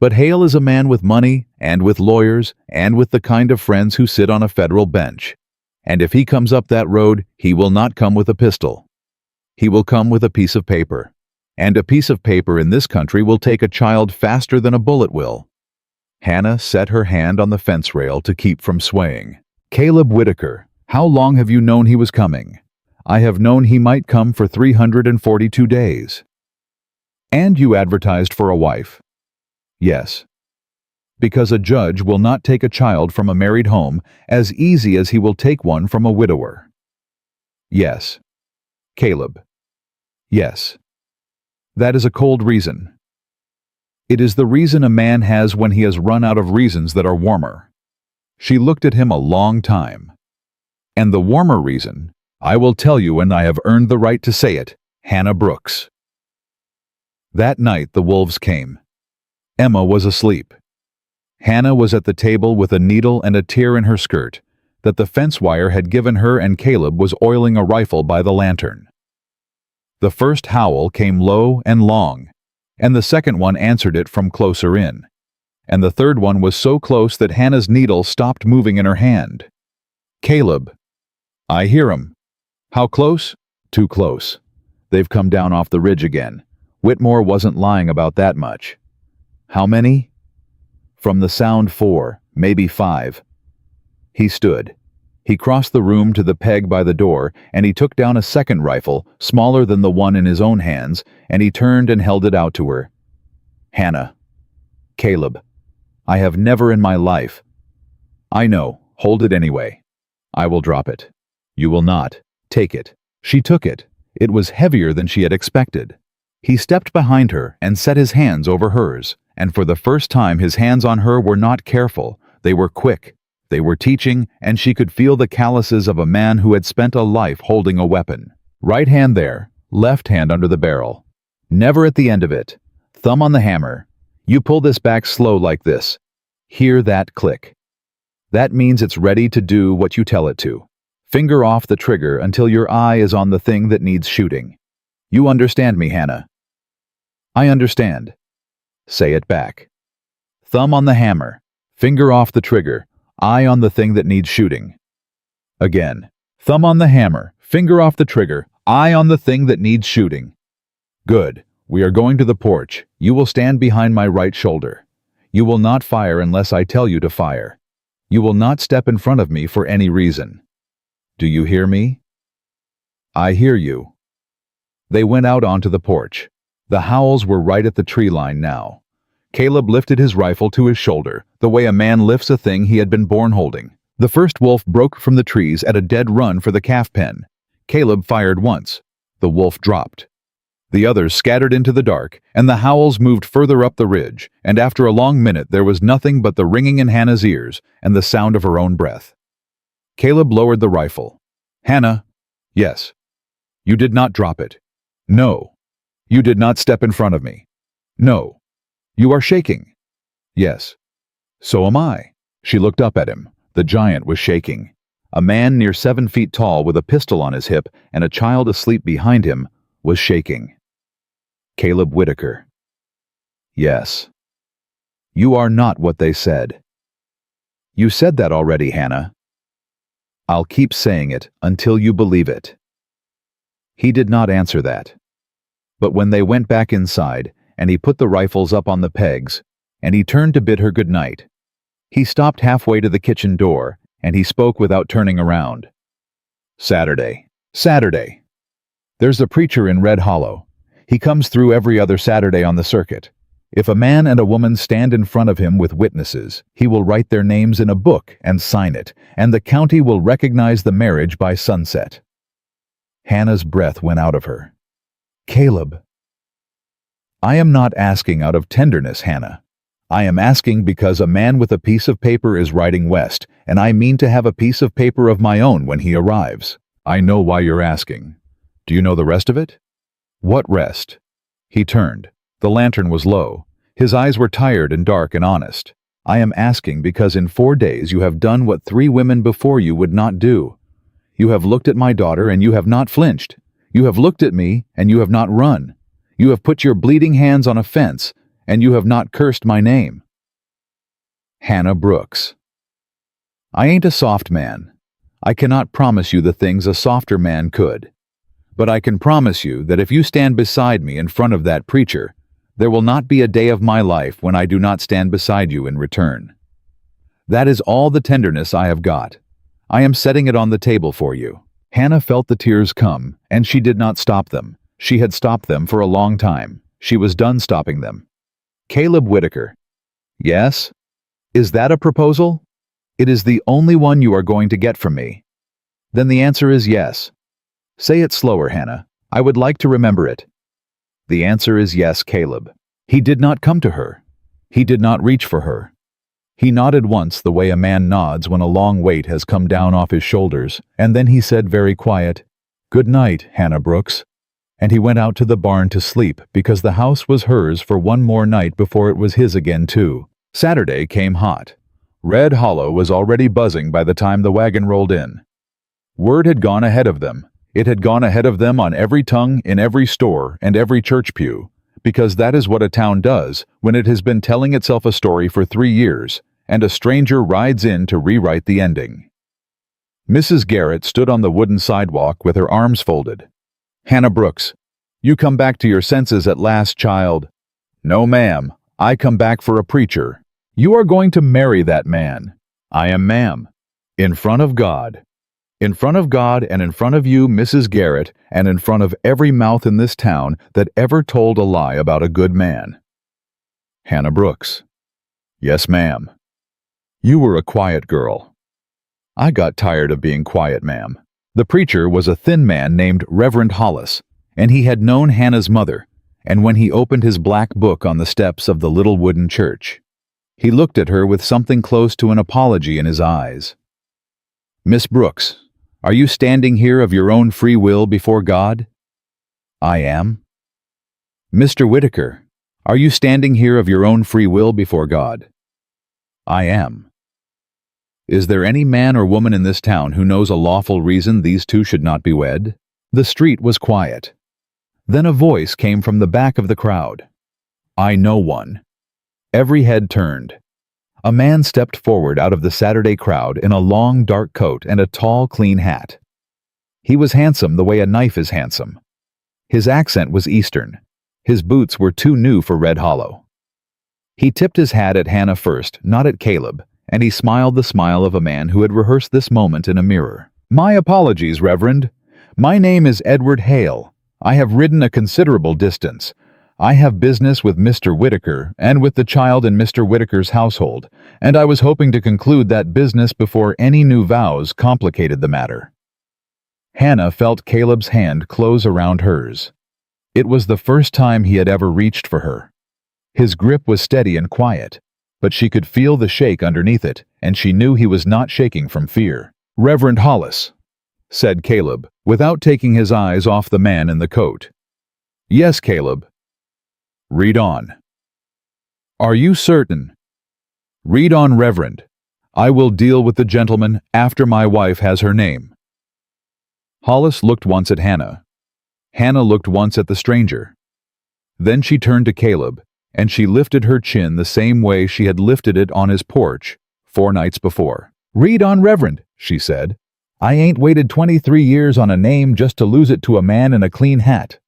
But Hale is a man with money, and with lawyers, and with the kind of friends who sit on a federal bench. And if he comes up that road, he will not come with a pistol. He will come with a piece of paper. And a piece of paper in this country will take a child faster than a bullet will." Hannah set her hand on the fence rail to keep from swaying. "Caleb Whitaker, how long have you known he was coming?" "I have known he might come for 342 days. "And you advertised for a wife?" "Yes." "Because a judge will not take a child from a married home as easy as he will take one from a widower." "Yes." "Caleb." "Yes." "That is a cold reason." "It is the reason a man has when he has run out of reasons that are warmer." She looked at him a long time. "And the warmer reason, I will tell you when I have earned the right to say it, Hannah Brooks." That night the wolves came. Emma was asleep. Hannah was at the table with a needle and a tear in her skirt that the fence wire had given her, and Caleb was oiling a rifle by the lantern. The first howl came low and long, and the second one answered it from closer in, and the third one was so close that Hannah's needle stopped moving in her hand. "Caleb." "I hear 'em." "How close?" "Too close. They've come down off the ridge again. Whitmore wasn't lying about that much." "How many?" "From the sound 4, maybe 5. He stood. He crossed the room to the peg by the door, and he took down a second rifle, smaller than the one in his own hands, and he turned and held it out to her. "Hannah." "Caleb. I have never in my life." "I know. Hold it anyway." "I will drop it." "You will not. Take it." She took it. It was heavier than she had expected. He stepped behind her and set his hands over hers, and for the first time his hands on her were not careful. They were quick. They were teaching, and she could feel the calluses of a man who had spent a life holding a weapon. Right hand there, left hand under the barrel. Never at the end of it. Thumb on the hammer. You pull this back slow like this. Hear that click. That means it's ready to do what you tell it to. Finger off the trigger until your eye is on the thing that needs shooting. You understand me, Hannah? I understand. Say it back. Thumb on the hammer. Finger off the trigger. Eye on the thing that needs shooting. Again. Thumb on the hammer. Finger off the trigger. Eye on the thing that needs shooting. Good. We are going to the porch. You will stand behind my right shoulder. You will not fire unless I tell you to fire. You will not step in front of me for any reason. Do you hear me? I hear you. They went out onto the porch. The howls were right at the tree line now. Caleb lifted his rifle to his shoulder, the way a man lifts a thing he had been born holding. The first wolf broke from the trees at a dead run for the calf pen. Caleb fired once. The wolf dropped. The others scattered into the dark, and the howls moved further up the ridge, and after a long minute there was nothing but the ringing in Hannah's ears and the sound of her own breath. Caleb lowered the rifle. "Hannah." "Yes." "You did not drop it." "No." "You did not step in front of me." "No." "You are shaking." "Yes." "So am I." She looked up at him. The giant was shaking. A man near 7 feet tall with a pistol on his hip and a child asleep behind him was shaking. Caleb Whitaker. "Yes. You are not what they said." "You said that already, Hannah." "I'll keep saying it until you believe it." He did not answer that. But when they went back inside, and he put the rifles up on the pegs, and he turned to bid her good night, he stopped halfway to the kitchen door, and he spoke without turning around. "Saturday. Saturday. There's a preacher in Red Hollow. He comes through every other Saturday on the circuit. If a man and a woman stand in front of him with witnesses, he will write their names in a book and sign it, and the county will recognize the marriage by sunset." Hannah's breath went out of her. "Caleb." "I am not asking out of tenderness, Hannah. I am asking because a man with a piece of paper is riding west, and I mean to have a piece of paper of my own when he arrives. I know why you're asking. Do you know the rest of it?" "What rest?" He turned. The lantern was low. His eyes were tired and dark and honest. "I am asking because in 4 days you have done what 3 women before you would not do. You have looked at my daughter and you have not flinched. You have looked at me and you have not run. You have put your bleeding hands on a fence and you have not cursed my name." Hannah Brooks. "I ain't a soft man. I cannot promise you the things a softer man could. But I can promise you that if you stand beside me in front of that preacher, there will not be a day of my life when I do not stand beside you in return. That is all the tenderness I have got. I am setting it on the table for you." Hannah felt the tears come, and she did not stop them. She had stopped them for a long time. She was done stopping them. Caleb Whitaker. "Yes? Is that a proposal? It is the only one you are going to get from me." "Then the answer is yes." "Say it slower, Hannah. I would like to remember it." "The answer is yes, Caleb." He did not come to her. He did not reach for her. He nodded once the way a man nods when a long weight has come down off his shoulders, and then he said very quiet, "Good night, Hannah Brooks." And he went out to the barn to sleep because the house was hers for one more night before it was his again too. Saturday came hot. Red Hollow was already buzzing by the time the wagon rolled in. Word had gone ahead of them. It had gone ahead of them on every tongue, in every store, and every church pew, because that is what a town does when it has been telling itself a story for 3 years, and a stranger rides in to rewrite the ending. Mrs. Garrett stood on the wooden sidewalk with her arms folded. "Hannah Brooks, you come back to your senses at last, child." "No, ma'am. I come back for a preacher." "You are going to marry that man." "I am, ma'am." "In front of God." "In front of God and in front of you, Mrs. Garrett, and in front of every mouth in this town that ever told a lie about a good man." Hannah Brooks. "Yes, ma'am." "You were a quiet girl." "I got tired of being quiet, ma'am." The preacher was a thin man named Reverend Hollis, and he had known Hannah's mother, and when he opened his black book on the steps of the little wooden church, he looked at her with something close to an apology in his eyes. "Miss Brooks, are you standing here of your own free will before God?" "I am." "Mr. Whitaker, are you standing here of your own free will before God?" "I am." "Is there any man or woman in this town who knows a lawful reason these two should not be wed?" The street was quiet. Then a voice came from the back of the crowd. "I know one." Every head turned. A man stepped forward out of the Saturday crowd in a long, dark coat and a tall, clean hat. He was handsome the way a knife is handsome. His accent was Eastern. His boots were too new for Red Hollow. He tipped his hat at Hannah first, not at Caleb, and he smiled the smile of a man who had rehearsed this moment in a mirror. "My apologies, Reverend. My name is Edward Hale. I have ridden a considerable distance. I have business with Mr. Whitaker and with the child in Mr. Whitaker's household, and I was hoping to conclude that business before any new vows complicated the matter." Hannah felt Caleb's hand close around hers. It was the first time he had ever reached for her. His grip was steady and quiet, but she could feel the shake underneath it, and she knew he was not shaking from fear. "Reverend Hollis," said Caleb, without taking his eyes off the man in the coat. "Yes, Caleb." "Read on." "Are you certain?" "Read on, Reverend. I will deal with the gentleman after my wife has her name." Hollis looked once at Hannah. Hannah looked once at the stranger. Then she turned to Caleb, and she lifted her chin the same way she had lifted it on his porch 4 nights before. "Read on, Reverend," she said. "I ain't waited 23 years on a name just to lose it to a man in a clean hat."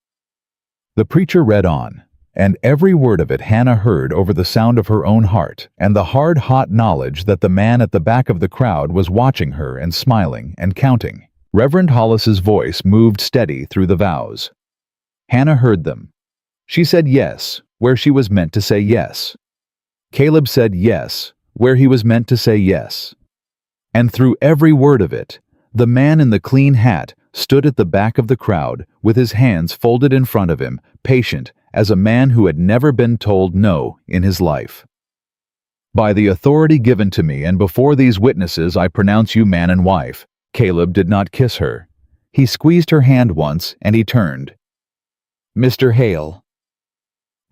The preacher read on, and every word of it Hannah heard over the sound of her own heart and the hard, hot knowledge that the man at the back of the crowd was watching her and smiling and counting. Reverend Hollis's voice moved steady through the vows. Hannah heard them. She said yes, where she was meant to say yes. Caleb said yes, where he was meant to say yes. And through every word of it, the man in the clean hat stood at the back of the crowd with his hands folded in front of him, patient as a man who had never been told no in his life. "By the authority given to me and before these witnesses I pronounce you man and wife." Caleb did not kiss her. He squeezed her hand once and he turned. "Mr. Hale."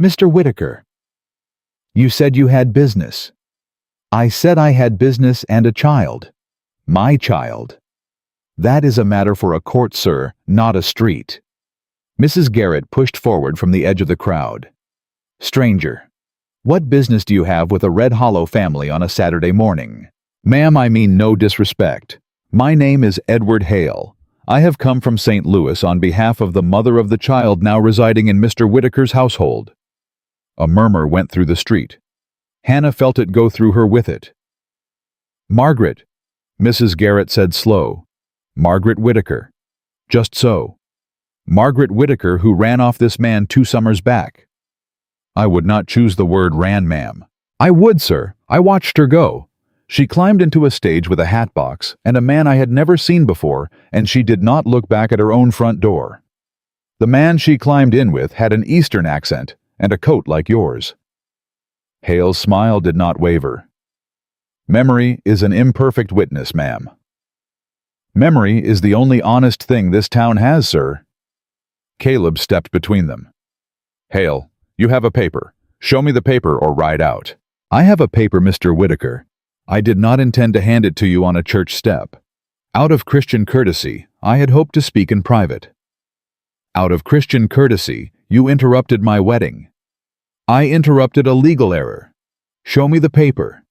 "Mr. Whitaker." "You said you had business." "I said I had business and a child. My child." "That is a matter for a court, sir, not a street." Mrs. Garrett pushed forward from the edge of the crowd. "Stranger, what business do you have with a Red Hollow family on a Saturday morning?" "Ma'am, I mean no disrespect. My name is Edward Hale. I have come from St. Louis on behalf of the mother of the child now residing in Mr. Whitaker's household." A murmur went through the street. Hannah felt it go through her with it. "Margaret," Mrs. Garrett said slow. "Margaret Whitaker." "Just so. Margaret Whitaker, who ran off this man 2 summers back." "I would not choose the word ran, ma'am." "I would, sir. I watched her go. She climbed into a stage with a hat box and a man I had never seen before, and she did not look back at her own front door. The man she climbed in with had an Eastern accent and a coat like yours." Hale's smile did not waver. "Memory is an imperfect witness, ma'am." "Memory is the only honest thing this town has, sir." Caleb stepped between them. "Hale, you have a paper. Show me the paper or ride out." "I have a paper, Mr. Whitaker. I did not intend to hand it to you on a church step. Out of Christian courtesy, I had hoped to speak in private." "Out of Christian courtesy, you interrupted my wedding." "I interrupted a legal error. Show me the paper."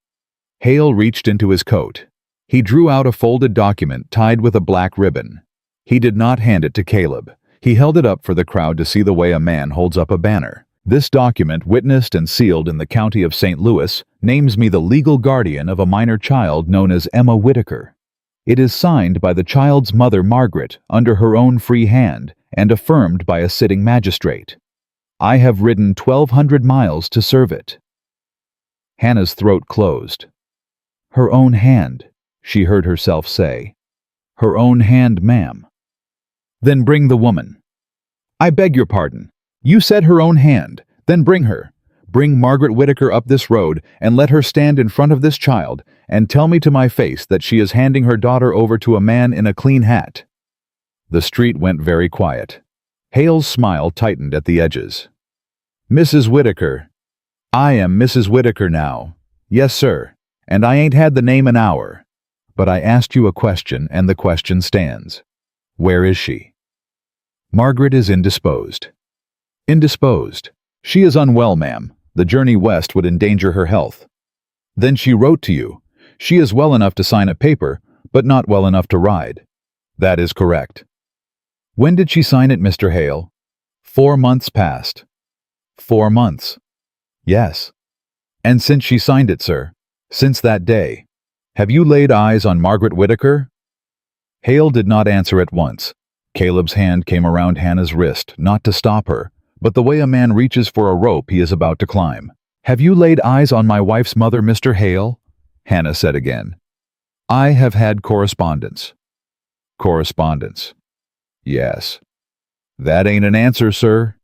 Hale reached into his coat. He drew out a folded document tied with a black ribbon. He did not hand it to Caleb. He held it up for the crowd to see the way a man holds up a banner. "This document, witnessed and sealed in the county of St. Louis, names me the legal guardian of a minor child known as Emma Whitaker. It is signed by the child's mother, Margaret, under her own free hand, and affirmed by a sitting magistrate. I have ridden 1,200 miles to serve it." Hannah's throat closed. "Her own hand," she heard herself say. "Her own hand, ma'am." "Then bring the woman." "I beg your pardon. You said her own hand. Then bring her. Bring Margaret Whitaker up this road and let her stand in front of this child and tell me to my face that she is handing her daughter over to a man in a clean hat." The street went very quiet. Hale's smile tightened at the edges. "Mrs. Whitaker." "I am Mrs. Whitaker now." "Yes, sir. And I ain't had the name an hour. But I asked you a question, and the question stands. Where is she?" "Margaret is indisposed." "Indisposed. She is unwell, ma'am. The journey west would endanger her health." "Then she wrote to you. She is well enough to sign a paper, but not well enough to ride." "That is correct." "When did she sign it, Mr. Hale?" 4 months past." 4 months? "Yes." "And since she signed it, sir?" "Since that day. Have you laid eyes on Margaret Whitaker?" Hale did not answer at once. Caleb's hand came around Hannah's wrist, not to stop her, but the way a man reaches for a rope he is about to climb. "Have you laid eyes on my wife's mother, Mr. Hale?" Hannah said again. "I have had correspondence." "Correspondence. Yes. That ain't an answer, sir.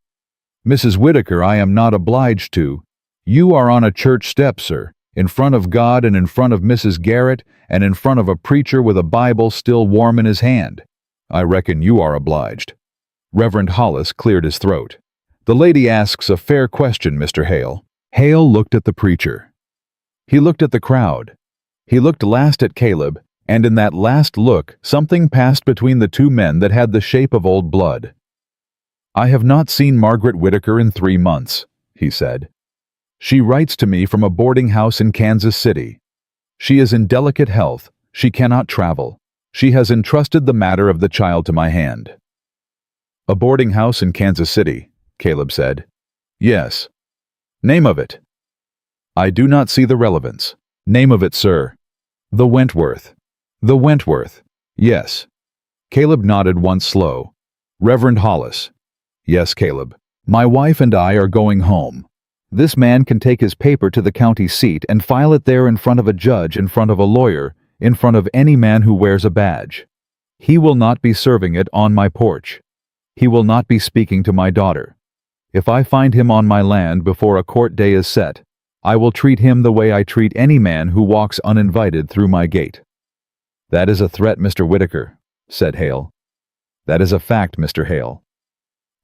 Mrs. Whitaker, I am not obliged to. You are on a church step, sir, in front of God and in front of Mrs. Garrett and in front of a preacher with a Bible still warm in his hand. I reckon you are obliged." Reverend Hollis cleared his throat. "The lady asks a fair question, Mr. Hale." Hale looked at the preacher. He looked at the crowd. He looked last at Caleb, and in that last look something passed between the two men that had the shape of old blood. "I have not seen Margaret Whitaker in 3 months," he said. "She writes to me from a boarding house in Kansas City. She is in delicate health. She cannot travel. She has entrusted the matter of the child to my hand." "A boarding house in Kansas City," Caleb said. "Yes." "Name of it?" "I do not see the relevance." "Name of it, sir." "The Wentworth." "The Wentworth." "Yes." Caleb nodded once slow. "Reverend Hollis." "Yes, Caleb. My wife and I are going home. This man can take his paper to the county seat and file it there in front of a judge, in front of a lawyer, in front of any man who wears a badge. He will not be serving it on my porch. He will not be speaking to my daughter. If I find him on my land before a court day is set, I will treat him the way I treat any man who walks uninvited through my gate." "That is a threat, Mr. Whitaker," said Hale. "That is a fact, Mr. Hale.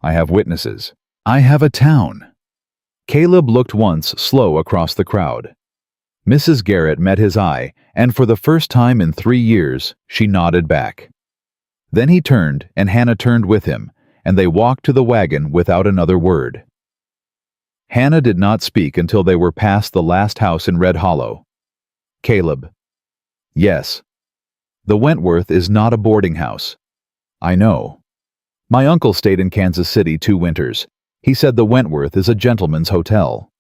I have witnesses. I have a town." Caleb looked once slow across the crowd. Mrs. Garrett met his eye, and for the first time in 3 years, she nodded back. Then he turned, and Hannah turned with him, and they walked to the wagon without another word. Hannah did not speak until they were past the last house in Red Hollow. "Caleb." "Yes." "The Wentworth is not a boarding house." "I know. My uncle stayed in Kansas City 2 winters. He said the Wentworth is a gentleman's hotel."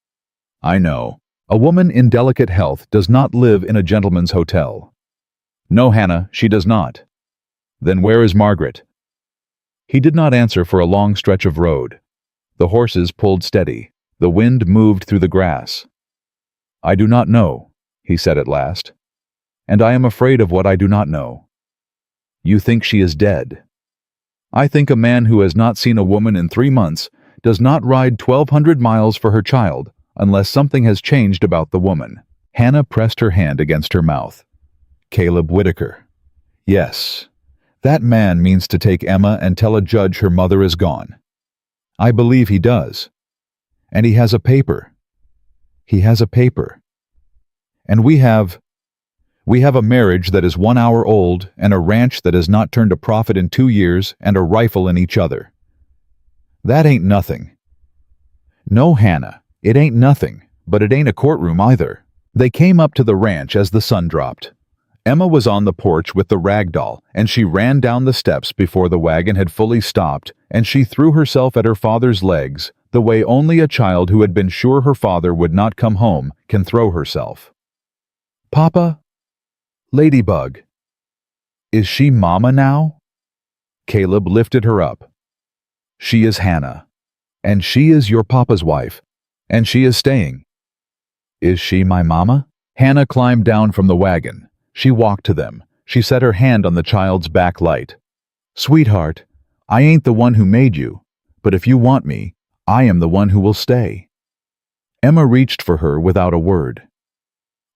"I know. A woman in delicate health does not live in a gentleman's hotel." "No, Hannah, she does not." "Then where is Margaret?" He did not answer for a long stretch of road. The horses pulled steady. The wind moved through the grass. "I do not know," he said at last. "And I am afraid of what I do not know." "You think she is dead?" "I think a man who has not seen a woman in 3 months does not ride 1,200 miles for her child unless something has changed about the woman." Hannah pressed her hand against her mouth. "Caleb Whitaker. Yes. That man means to take Emma and tell a judge her mother is gone. I believe he does. And he has a paper. He has a paper. And we have a marriage that is 1 hour old, and a ranch that has not turned a profit in 2 years, and a rifle in each other. That ain't nothing." "No, Hannah, it ain't nothing, but it ain't a courtroom either." They came up to the ranch as the sun dropped. Emma was on the porch with the rag doll, and she ran down the steps before the wagon had fully stopped, and she threw herself at her father's legs, the way only a child who had been sure her father would not come home can throw herself. "Papa? Ladybug. Is she Mama now?" Caleb lifted her up. "She is Hannah. And she is your papa's wife. And she is staying." "Is she my mama?" Hannah climbed down from the wagon. She walked to them. She set her hand on the child's back light. "Sweetheart, I ain't the one who made you, but if you want me, I am the one who will stay." Emma reached for her without a word.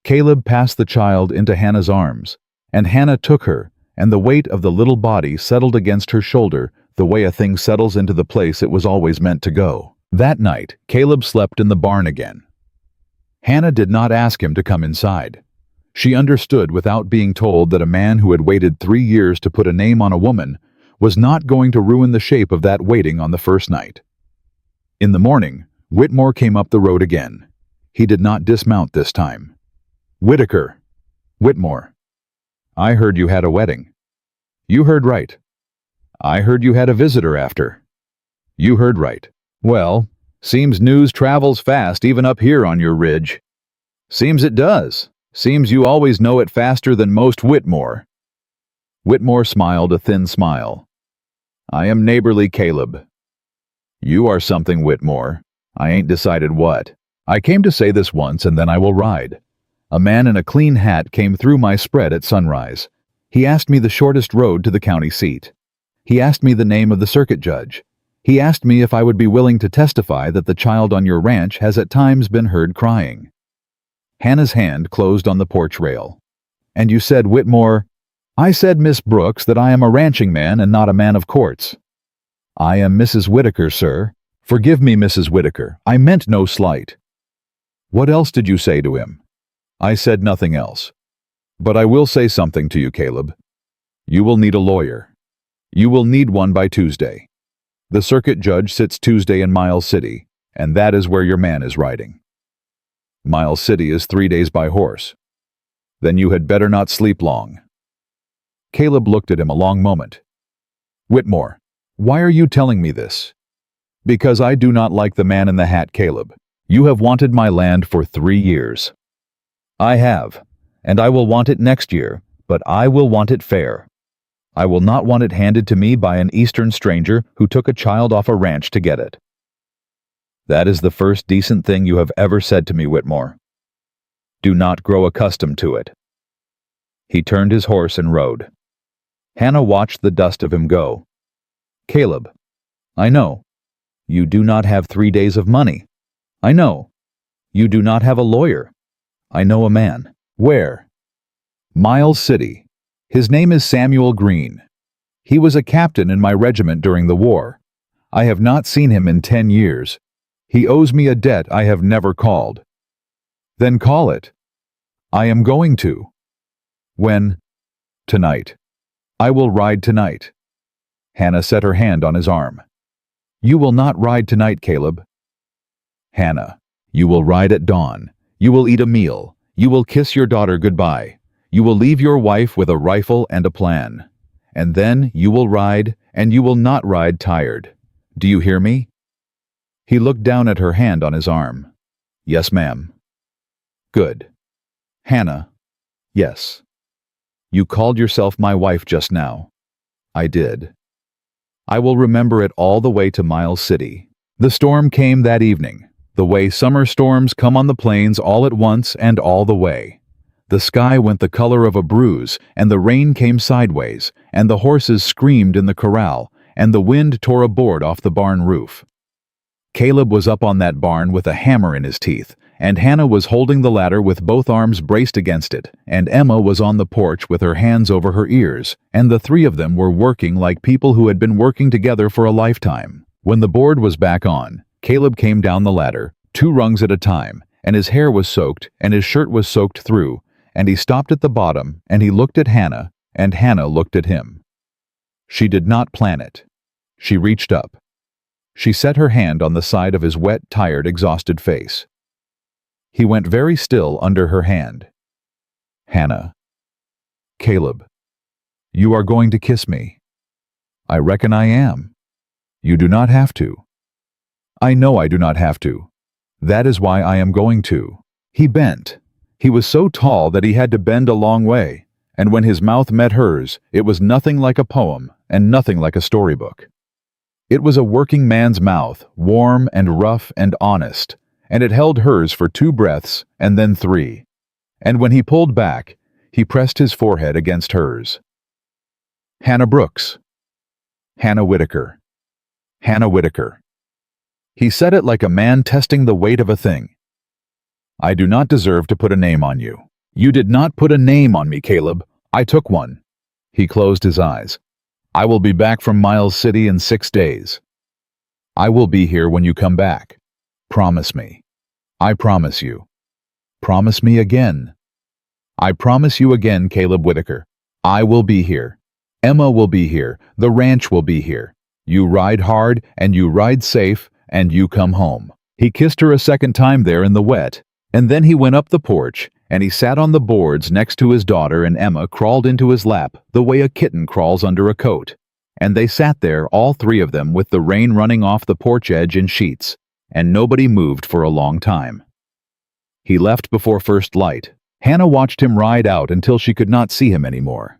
Caleb passed the child into Hannah's arms, and Hannah took her, and the weight of the little body settled against her shoulder the way a thing settles into the place it was always meant to go. That night, Caleb slept in the barn again. Hannah did not ask him to come inside. She understood without being told that a man who had waited 3 years to put a name on a woman was not going to ruin the shape of that waiting on the first night. In the morning, Whitmore came up the road again. He did not dismount this time. "Whitaker." "Whitmore." "I heard you had a wedding." "You heard right." "I heard you had a visitor after." "You heard right." "Well, seems news travels fast even up here on your ridge." "Seems it does. Seems you always know it faster than most, Whitmore." Whitmore smiled a thin smile. "I am neighborly, Caleb." "You are something, Whitmore. I ain't decided what. I came to say this once and then I will ride. A man in a clean hat came through my spread at sunrise. He asked me the shortest road to the county seat. He asked me the name of the circuit judge. He asked me if I would be willing to testify that the child on your ranch has at times been heard crying. Hannah's hand closed on the porch rail. And you said, Whitmore, I said, Miss Brooks, that I am a ranching man and not a man of courts. I am Mrs. Whitaker, sir. Forgive me, Mrs. Whitaker. I meant no slight. What else did you say to him? I said nothing else. But I will say something to you, Caleb. You will need a lawyer. You will need one by Tuesday. The circuit judge sits Tuesday in Miles City, and that is where your man is riding. Miles City is 3 days by horse. Then you had better not sleep long. Caleb looked at him a long moment. Whitmore, why are you telling me this? Because I do not like the man in the hat, Caleb. You have wanted my land for 3 years. I have, and I will want it next year, but I will want it fair. I will not want it handed to me by an Eastern stranger who took a child off a ranch to get it. That is the first decent thing you have ever said to me, Whitmore. Do not grow accustomed to it. He turned his horse and rode. Hannah watched the dust of him go. Caleb, I know. You do not have 3 days of money. I know. You do not have a lawyer. I know a man. Where? Miles City. His name is Samuel Green. He was a captain in my regiment during the war. I have not seen him in 10 years. He owes me a debt I have never called. Then call it. I am going to. When? Tonight. I will ride tonight. Hannah set her hand on his arm. You will not ride tonight, Caleb. Hannah, you will ride at dawn. You will eat a meal. You will kiss your daughter goodbye. You will leave your wife with a rifle and a plan. And then you will ride, and you will not ride tired. Do you hear me? He looked down at her hand on his arm. Yes, ma'am. Good. Hannah. Yes. You called yourself my wife just now. I did. I will remember it all the way to Miles City. The storm came that evening, the way summer storms come on the plains all at once and all the way. The sky went the color of a bruise, and the rain came sideways, and the horses screamed in the corral, and the wind tore a board off the barn roof. Caleb was up on that barn with a hammer in his teeth, and Hannah was holding the ladder with both arms braced against it, and Emma was on the porch with her hands over her ears, and the three of them were working like people who had been working together for a lifetime. When the board was back on, Caleb came down the ladder, 2 rungs at a time, and his hair was soaked, and his shirt was soaked through, and he stopped at the bottom, and he looked at Hannah, and Hannah looked at him. She did not plan it. She reached up. She set her hand on the side of his wet, tired, exhausted face. He went very still under her hand. Hannah. Caleb. You are going to kiss me. I reckon I am. You do not have to. I know I do not have to. That is why I am going to. He bent. He was so tall that he had to bend a long way, and when his mouth met hers, it was nothing like a poem and nothing like a storybook. It was a working man's mouth, warm and rough and honest, and it held hers for 2 breaths and then 3. And when he pulled back, he pressed his forehead against hers. Hannah Brooks. Hannah Whitaker. Hannah Whitaker. He said it like a man testing the weight of a thing. I do not deserve to put a name on you. You did not put a name on me, Caleb. I took one. He closed his eyes. I will be back from Miles City in 6 days. I will be here when you come back. Promise me. I promise you. Promise me again. I promise you again, Caleb Whitaker. I will be here. Emma will be here. The ranch will be here. You ride hard, and you ride safe, and you come home. He kissed her a second time there in the wet, and then he went up the porch, and he sat on the boards next to his daughter, and Emma crawled into his lap the way a kitten crawls under a coat. And they sat there, all 3 of them, with the rain running off the porch edge in sheets, and nobody moved for a long time. He left before first light. Hannah watched him ride out until she could not see him anymore.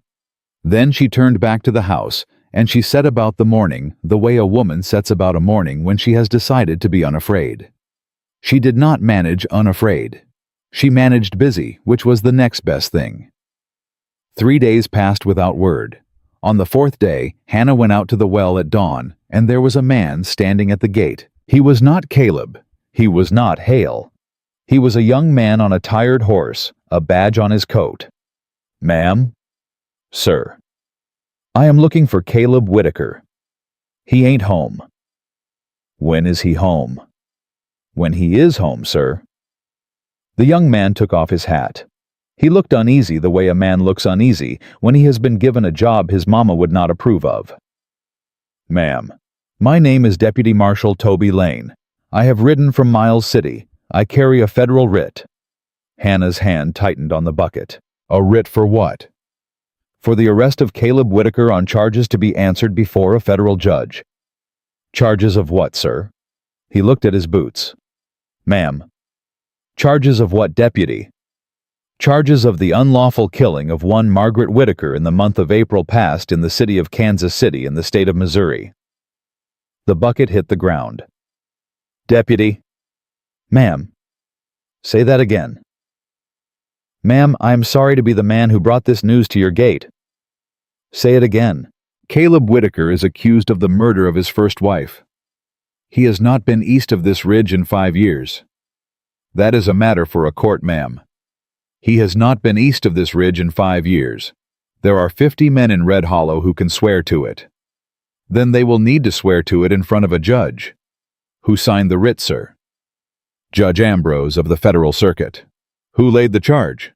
Then she turned back to the house, and she set about the morning the way a woman sets about a morning when she has decided to be unafraid. She did not manage unafraid. She managed busy, which was the next best thing. 3 days passed without word. On the fourth day, Hannah went out to the well at dawn, and there was a man standing at the gate. He was not Caleb. He was not Hale. He was a young man on a tired horse, a badge on his coat. "Ma'am?" "Sir." "I am looking for Caleb Whitaker." "He ain't home." "When is he home?" "When he is home, sir." The young man took off his hat. He looked uneasy the way a man looks uneasy when he has been given a job his mama would not approve of. "Ma'am, my name is Deputy Marshal Toby Lane. I have ridden from Miles City. I carry a federal writ." Hannah's hand tightened on the bucket. "A writ for what?" "For the arrest of Caleb Whitaker on charges to be answered before a federal judge." "Charges of what, sir?" He looked at his boots. "Ma'am." "Charges of what, deputy?" "Charges of the unlawful killing of one Margaret Whitaker in the month of April past in the city of Kansas City in the state of Missouri." The bucket hit the ground. "Deputy." "Ma'am." "Say that again." "Ma'am, I am sorry to be the man who brought this news to your gate." "Say it again." "Caleb Whitaker is accused of the murder of his first wife. He has not been east of this ridge in 5 years. That is a matter for a court, ma'am. He has not been east of this ridge in 5 years. There are 50 men in Red Hollow who can swear to it. Then they will need to swear to it in front of a judge." "Who signed the writ, sir?" "Judge Ambrose of the Federal Circuit." "Who laid the charge?"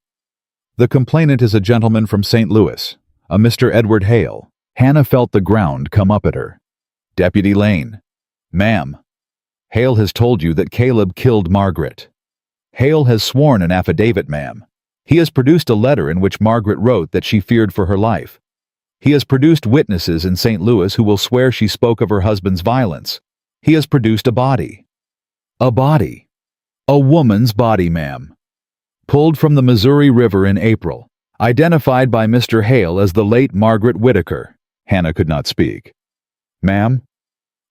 "The complainant is a gentleman from St. Louis, a Mr. Edward Hale." Hannah felt the ground come up at her. "Deputy Lane." "Ma'am." "Hale has told you that Caleb killed Margaret." "Hale has sworn an affidavit, ma'am. He has produced a letter in which Margaret wrote that she feared for her life. He has produced witnesses in St. Louis who will swear she spoke of her husband's violence. He has produced a body." "A body?" "A woman's body, ma'am. Pulled from the Missouri River in April. Identified by Mr. Hale as the late Margaret Whitaker." Hannah could not speak. "Ma'am,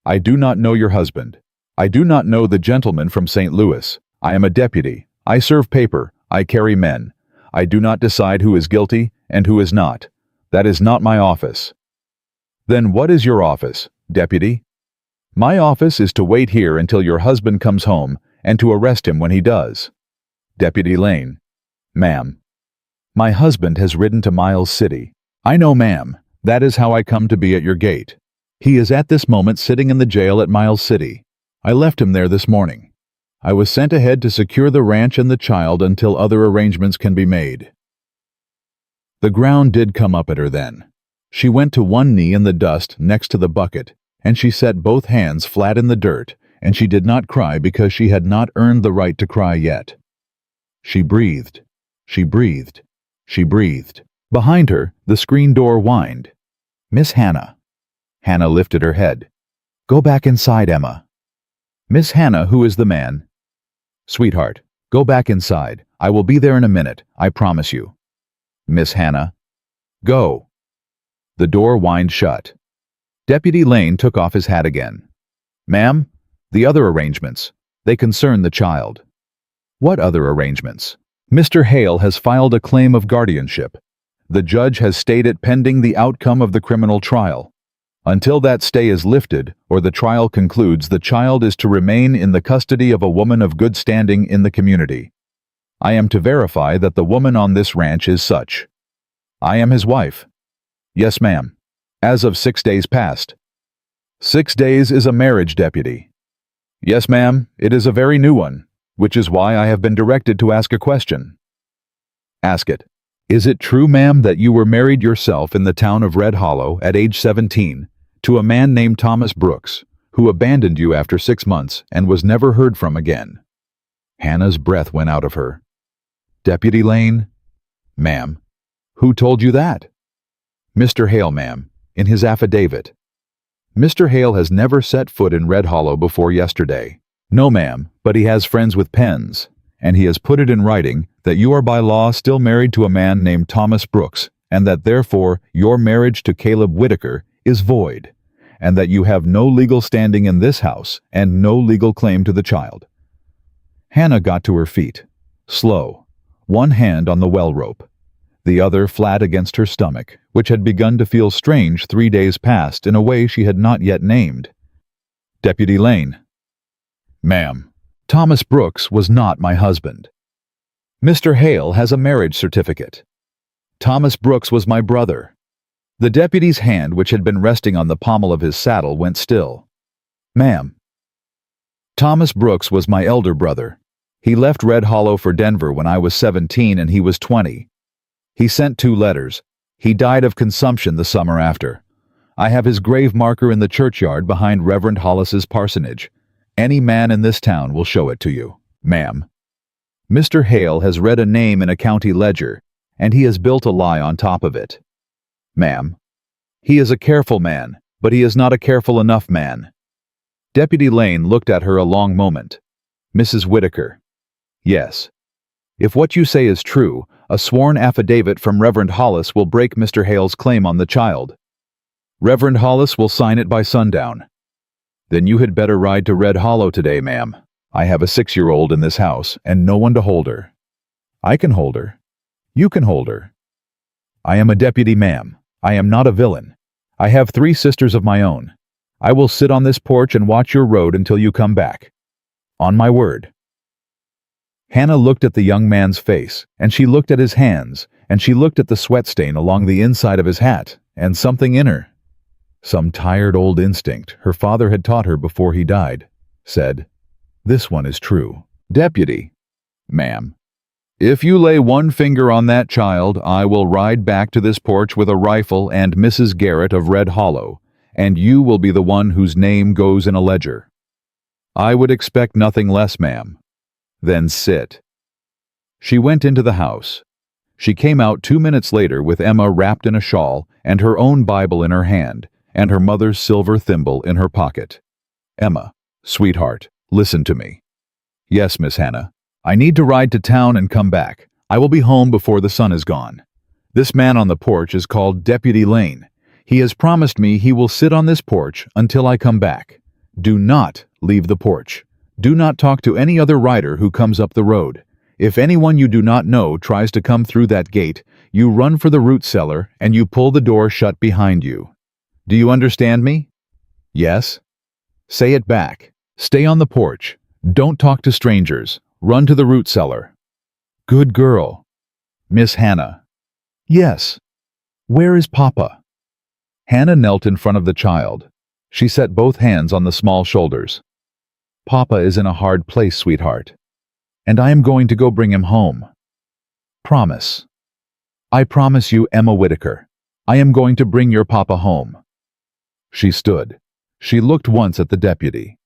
I do not know your husband. I do not know the gentleman from St. Louis. I am a deputy. I serve paper. I carry men. I do not decide who is guilty and who is not. That is not my office." "Then what is your office, deputy?" "My office is to wait here until your husband comes home and to arrest him when he does." Deputy Lane. "Ma'am." "My husband has ridden to Miles City." "I know, ma'am. That is how I come to be at your gate. He is at this moment sitting in the jail at Miles City. I left him there this morning. I was sent ahead to secure the ranch and the child until other arrangements can be made." The ground did come up at her then. She went to one knee in the dust next to the bucket, and she set both hands flat in the dirt, and she did not cry because she had not earned the right to cry yet. She breathed. She breathed. She breathed. Behind her, the screen door whined. "Miss Hannah." Hannah lifted her head. "Go back inside, Emma." "Miss Hannah, who is the man?" "Sweetheart, go back inside. I will be there in a minute, I promise you." "Miss Hannah." "Go." The door whined shut. Deputy Lane took off his hat again. "Ma'am, the other arrangements. They concern the child." "What other arrangements?" "Mr. Hale has filed a claim of guardianship. The judge has stayed it pending the outcome of the criminal trial. Until that stay is lifted or the trial concludes, the child is to remain in the custody of a woman of good standing in the community. I am to verify that the woman on this ranch is such." "I am his wife." "Yes, ma'am." "As of 6 days past." 6 days is a marriage, deputy." "Yes, ma'am, it is a very new one, which is why I have been directed to ask a question." "Ask it." "Is it true, ma'am, that you were married yourself in the town of Red Hollow at age 17 to a man named Thomas Brooks, who abandoned you after 6 months and was never heard from again?" Hannah's breath went out of her. "Deputy Lane?" "Ma'am." "Who told you that?" "Mr. Hale, ma'am, in his affidavit." "Mr. Hale has never set foot in Red Hollow before yesterday." "No, ma'am, but he has friends with pens, and he has put it in writing that you are by law still married to a man named Thomas Brooks, and that therefore your marriage to Caleb Whitaker is void, and that you have no legal standing in this house and no legal claim to the child." Hannah got to her feet, slow, one hand on the well rope. the other flat against her stomach, which had begun to feel strange 3 days past in a way she had not yet named. Deputy Lane. Ma'am, Thomas Brooks was not my husband. Mr. Hale has a marriage certificate. Thomas Brooks was my brother. The deputy's hand, which had been resting on the pommel of his saddle, went still. Ma'am, Thomas Brooks was my elder brother. He left Red Hollow for Denver when I was 17 and he was 20. He sent 2 letters. He died of consumption the summer after. I have his grave marker in the churchyard behind Reverend Hollis's parsonage. Any man in this town will show it to you, ma'am. Mr. Hale has read a name in a county ledger, and he has built a lie on top of it. Ma'am, he is a careful man, but he is not a careful enough man. Deputy Lane looked at her a long moment. Mrs. Whitaker. Yes. If what you say is true, a sworn affidavit from Reverend Hollis will break Mr. Hale's claim on the child. Reverend Hollis will sign it by sundown. Then you had better ride to Red Hollow today, ma'am. I have a 6-year-old in this house, and no one to hold her. I can hold her. You can hold her. I am a deputy, ma'am. I am not a villain. I have 3 sisters of my own. I will sit on this porch and watch your road until you come back. On my word. Hannah looked at the young man's face, and she looked at his hands, and she looked at the sweat stain along the inside of his hat, and something in her, some tired old instinct her father had taught her before he died, said, "This one is true." Deputy. Ma'am, if you lay one finger on that child, I will ride back to this porch with a rifle and Mrs. Garrett of Red Hollow, and you will be the one whose name goes in a ledger. I would expect nothing less, ma'am. Then sit. She went into the house. She came out 2 minutes later with Emma wrapped in a shawl and her own Bible in her hand and her mother's silver thimble in her pocket. Emma, sweetheart, listen to me. Yes, Miss Hannah. I need to ride to town and come back. I will be home before the sun is gone. This man on the porch is called Deputy Lane. He has promised me he will sit on this porch until I come back. Do not leave the porch. Do not talk to any other rider who comes up the road. If anyone you do not know tries to come through that gate, you run for the root cellar and you pull the door shut behind you. Do you understand me? Yes? Say it back. Stay on the porch. Don't talk to strangers. Run to the root cellar. Good girl. Miss Hannah. Yes. Where is Papa? Hannah knelt in front of the child. She set both hands on the small shoulders. Papa is in a hard place, sweetheart. And I am going to go bring him home. Promise. I promise you, Emma Whitaker. I am going to bring your Papa home. She stood. She looked once at the deputy.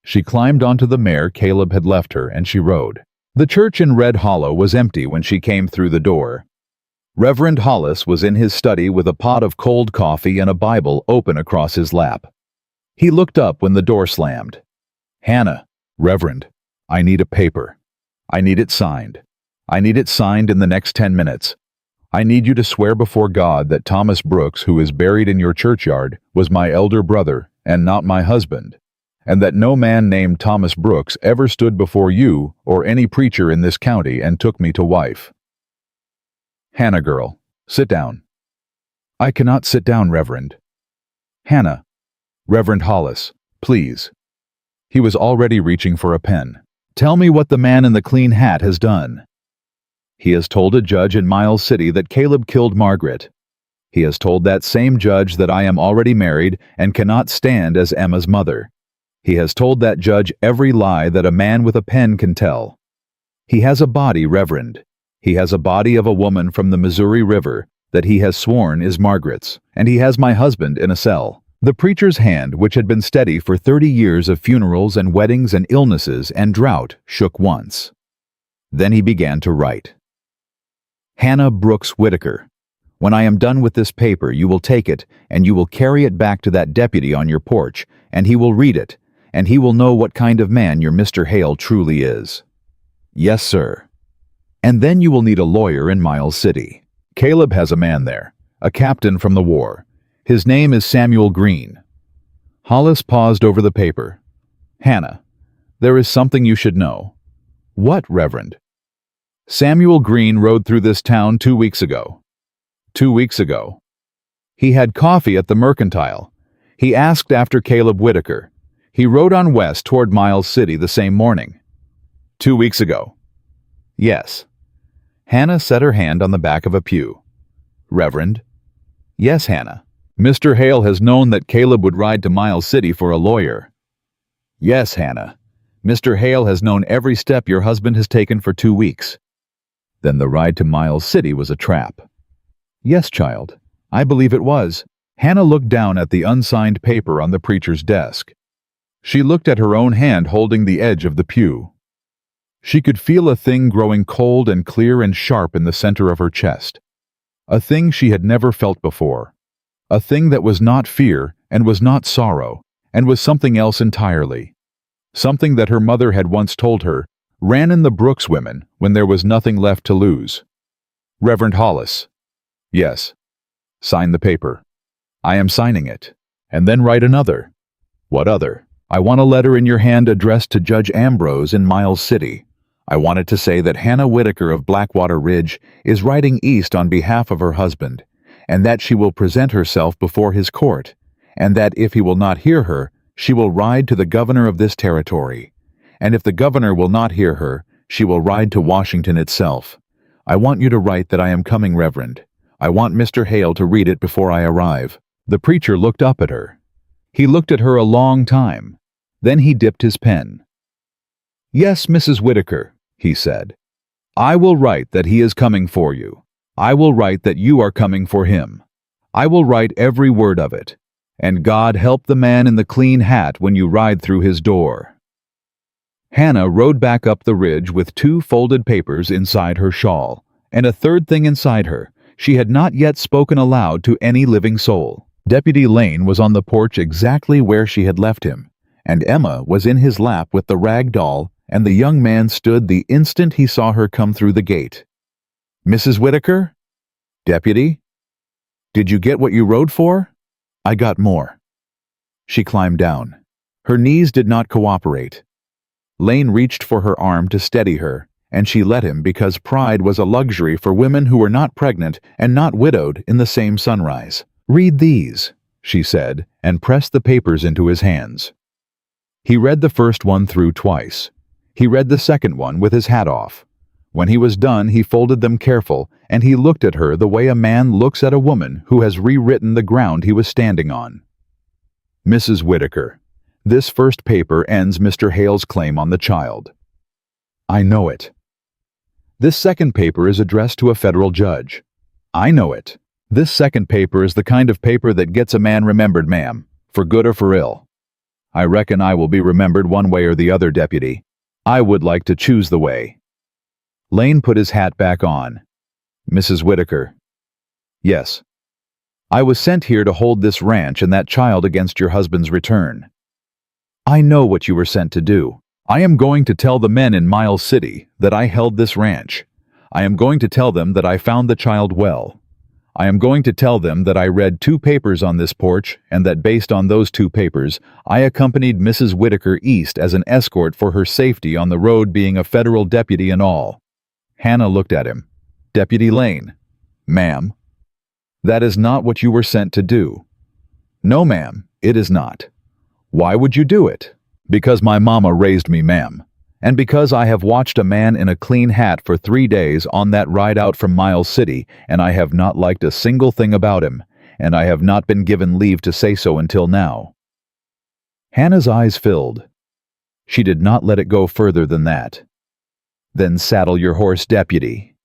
She climbed onto the mare Caleb had left her and she rode. The church in Red Hollow was empty when she came through the door. Reverend Hollis was in his study with a pot of cold coffee and a Bible open across his lap. He looked up when the door slammed. Hannah, Reverend, I need a paper. I need it signed. I need it signed in the next 10 minutes. I need you to swear before God that Thomas Brooks, who is buried in your churchyard, was my elder brother and not my husband, and that no man named Thomas Brooks ever stood before you or any preacher in this county and took me to wife. Hannah girl, sit down. I cannot sit down, Reverend. Hannah. Reverend Hollis, please. He was already reaching for a pen. Tell me what the man in the clean hat has done. He has told a judge in Miles City that Caleb killed Margaret. He has told that same judge that I am already married and cannot stand as Emma's mother. He has told that judge every lie that a man with a pen can tell. He has a body, Reverend. He has a body of a woman from the Missouri River that he has sworn is Margaret's, and he has my husband in a cell. The preacher's hand, which had been steady for 30 years of funerals and weddings and illnesses and drought, shook once. Then he began to write. Hannah Brooks Whitaker, when I am done with this paper, you will take it and you will carry it back to that deputy on your porch, and he will read it, and he will know what kind of man your Mr. Hale truly is. Yes, sir. And then you will need a lawyer in Miles City. Caleb has a man there, a captain from the war. His name is Samuel Green. Hollis paused over the paper. Hannah, there is something you should know. What, Reverend? Samuel Green rode through this town 2 weeks ago. 2 weeks ago. He had coffee at the Mercantile. He asked after Caleb Whitaker. He rode on west toward Miles City the same morning. 2 weeks ago. Yes. Hannah set her hand on the back of a pew. Reverend? Yes, Hannah. Mr. Hale has known that Caleb would ride to Miles City for a lawyer. Yes, Hannah. Mr. Hale has known every step your husband has taken for 2 weeks. Then the ride to Miles City was a trap. Yes, child. I believe it was. Hannah looked down at the unsigned paper on the preacher's desk. She looked at her own hand holding the edge of the pew. She could feel a thing growing cold and clear and sharp in the center of her chest. A thing she had never felt before. A thing that was not fear and was not sorrow and was something else entirely. Something that her mother had once told her ran in the Brooks women when there was nothing left to lose. Reverend Hollis. Yes. Sign the paper. I am signing it. And then write another. What other? I want a letter in your hand addressed to Judge Ambrose in Miles City. I want it to say that Hannah Whitaker of Blackwater Ridge is riding east on behalf of her husband, and that she will present herself before his court, and that if he will not hear her, she will ride to the governor of this territory. And if the governor will not hear her, she will ride to Washington itself. I want you to write that I am coming, Reverend. I want Mr. Hale to read it before I arrive. The preacher looked up at her. He looked at her a long time. Then he dipped his pen. Yes, Mrs. Whitaker, he said. I will write that he is coming for you. I will write that you are coming for him. I will write every word of it. And God help the man in the clean hat when you ride through his door. Hannah rode back up the ridge with 2 folded papers inside her shawl, and a third thing inside her. She had not yet spoken aloud to any living soul. Deputy Lane was on the porch exactly where she had left him, and Emma was in his lap with the rag doll, and the young man stood the instant he saw her come through the gate. Mrs. Whitaker? Deputy? Did you get what you rode for? I got more. She climbed down. Her knees did not cooperate. Lane reached for her arm to steady her, and she let him because pride was a luxury for women who were not pregnant and not widowed in the same sunrise. Read these, she said, and pressed the papers into his hands. He read the first one through twice. He read the second one with his hat off. When he was done, he folded them careful, and he looked at her the way a man looks at a woman who has rewritten the ground he was standing on. Mrs. Whitaker, this first paper ends Mr. Hale's claim on the child. I know it. This second paper is addressed to a federal judge. I know it. This second paper is the kind of paper that gets a man remembered, ma'am, for good or for ill. I reckon I will be remembered one way or the other, Deputy. I would like to choose the way. Lane put his hat back on. Mrs. Whitaker. Yes. I was sent here to hold this ranch and that child against your husband's return. I know what you were sent to do. I am going to tell the men in Miles City that I held this ranch. I am going to tell them that I found the child well. I am going to tell them that I read 2 papers on this porch and that based on those 2 papers, I accompanied Mrs. Whitaker east as an escort for her safety on the road, being a federal deputy and all. Hannah looked at him. Deputy Lane. Ma'am. That is not what you were sent to do. No, ma'am, it is not. Why would you do it? Because my mama raised me, ma'am. And because I have watched a man in a clean hat for 3 days on that ride out from Miles City, and I have not liked a single thing about him, and I have not been given leave to say so until now. Hannah's eyes filled. She did not let it go further than that. Then saddle your horse, Deputy.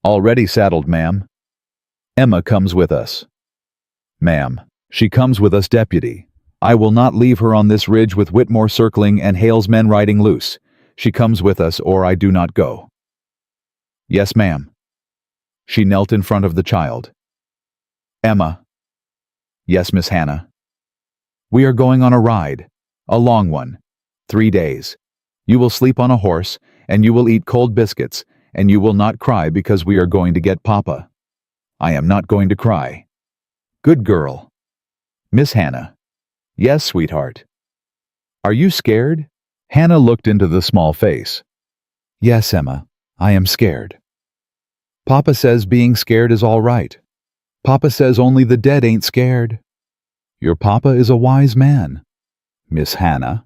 Already saddled, ma'am. Emma comes with us. Ma'am, she comes with us, Deputy. I will not leave her on this ridge with Whitmore circling and Hale's men riding loose. She comes with us, or I do not go. Yes, ma'am. She knelt in front of the child. Emma. Yes, Miss Hannah. We are going on a ride, a long one, 3 days. You will sleep on a horse, and you will eat cold biscuits, and you will not cry because we are going to get Papa. I am not going to cry. Good girl. Miss Hannah. Yes, sweetheart. Are you scared? Hannah looked into the small face. Yes, Emma, I am scared. Papa says being scared is all right. Papa says only the dead ain't scared. Your papa is a wise man. Miss Hannah.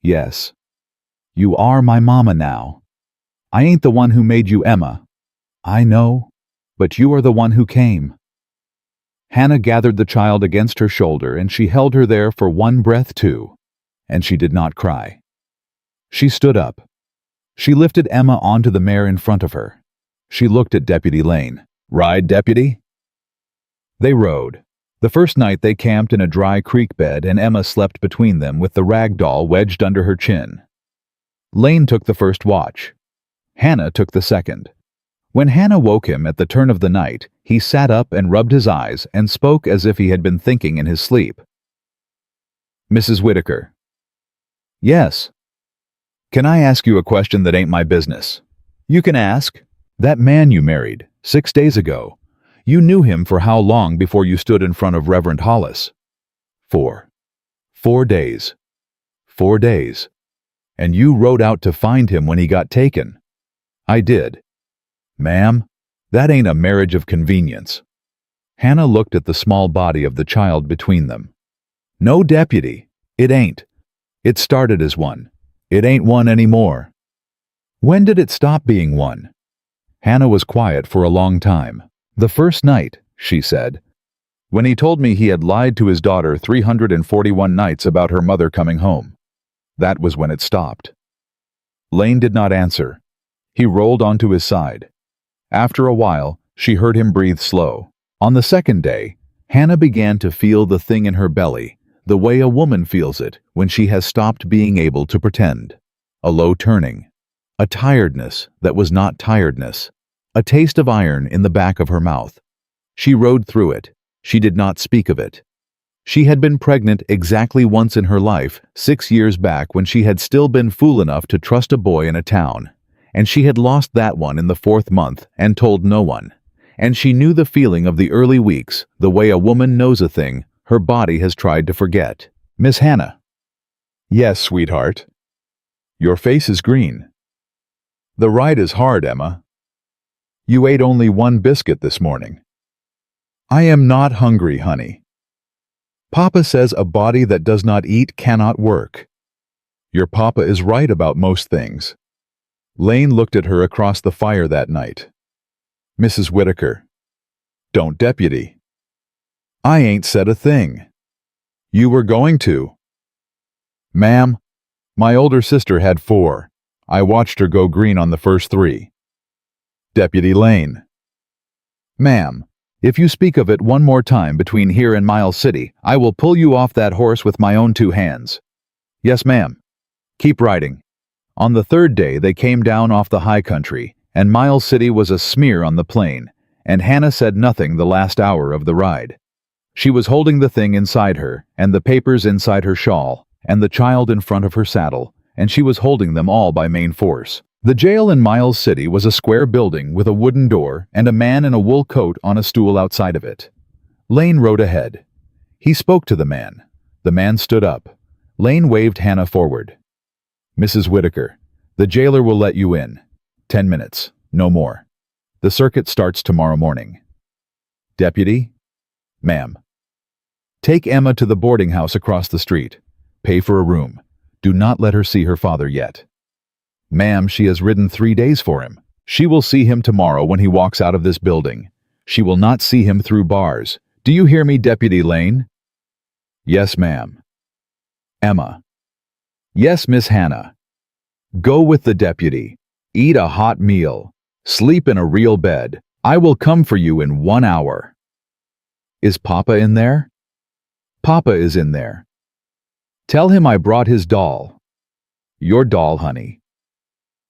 Yes. You are my mama now. I ain't the one who made you Emma. I know, but you are the one who came. Hannah gathered the child against her shoulder, and she held her there for one breath too, and she did not cry. She stood up. She lifted Emma onto the mare in front of her. She looked at Deputy Lane. Ride, Deputy? They rode. The first night they camped in a dry creek bed, and Emma slept between them with the rag doll wedged under her chin. Lane took the first watch. Hannah took the second. When Hannah woke him at the turn of the night, he sat up and rubbed his eyes and spoke as if he had been thinking in his sleep. Mrs. Whitaker. Yes. Can I ask you a question that ain't my business? You can ask. That man you married, 6 days ago, you knew him for how long before you stood in front of Reverend Hollis? 4. 4 days. 4 days. And you rode out to find him when he got taken? I did. Ma'am, that ain't a marriage of convenience. Hannah looked at the small body of the child between them. No, Deputy, it ain't. It started as one. It ain't one anymore. When did it stop being one? Hannah was quiet for a long time. The first night, she said, when he told me he had lied to his daughter 341 nights about her mother coming home. That was when it stopped. Lane did not answer. He rolled onto his side. After a while, she heard him breathe slow. On the second day, Hannah began to feel the thing in her belly, the way a woman feels it when she has stopped being able to pretend. A low turning. A tiredness that was not tiredness. A taste of iron in the back of her mouth. She rode through it. She did not speak of it. She had been pregnant exactly once in her life, 6 years back, when she had still been fool enough to trust a boy in a town. And she had lost that one in the 4th month and told no one. And she knew the feeling of the early weeks, the way a woman knows a thing her body has tried to forget. Miss Hannah. Yes, sweetheart. Your face is green. The ride is hard, Emma. You ate only 1 biscuit this morning. I am not hungry, honey. Papa says a body that does not eat cannot work. Your papa is right about most things. Lane looked at her across the fire that night. Mrs. Whitaker. Don't, Deputy. I ain't said a thing. You were going to. Ma'am, my older sister had 4. I watched her go green on the first 3. Deputy Lane. Ma'am, if you speak of it one more time between here and Miles City, I will pull you off that horse with my own 2 hands. Yes, ma'am. Keep riding. On the 3rd day they came down off the high country, and Miles City was a smear on the plain, and Hannah said nothing the last hour of the ride. She was holding the thing inside her, and the papers inside her shawl, and the child in front of her saddle, and she was holding them all by main force. The jail in Miles City was a square building with a wooden door and a man in a wool coat on a stool outside of it. Lane rode ahead. He spoke to the man. The man stood up. Lane waved Hannah forward. Mrs. Whitaker, the jailer will let you in. 10 minutes, no more. The circuit starts tomorrow morning. Deputy? Ma'am. Take Emma to the boarding house across the street. Pay for a room. Do not let her see her father yet. Ma'am, she has ridden 3 days for him. She will see him tomorrow when he walks out of this building. She will not see him through bars. Do you hear me, Deputy Lane? Yes, ma'am. Emma. Yes, Miss Hannah. Go with the deputy. Eat a hot meal. Sleep in a real bed. I will come for you in 1 hour. Is Papa in there? Papa is in there. Tell him I brought his doll. Your doll, honey.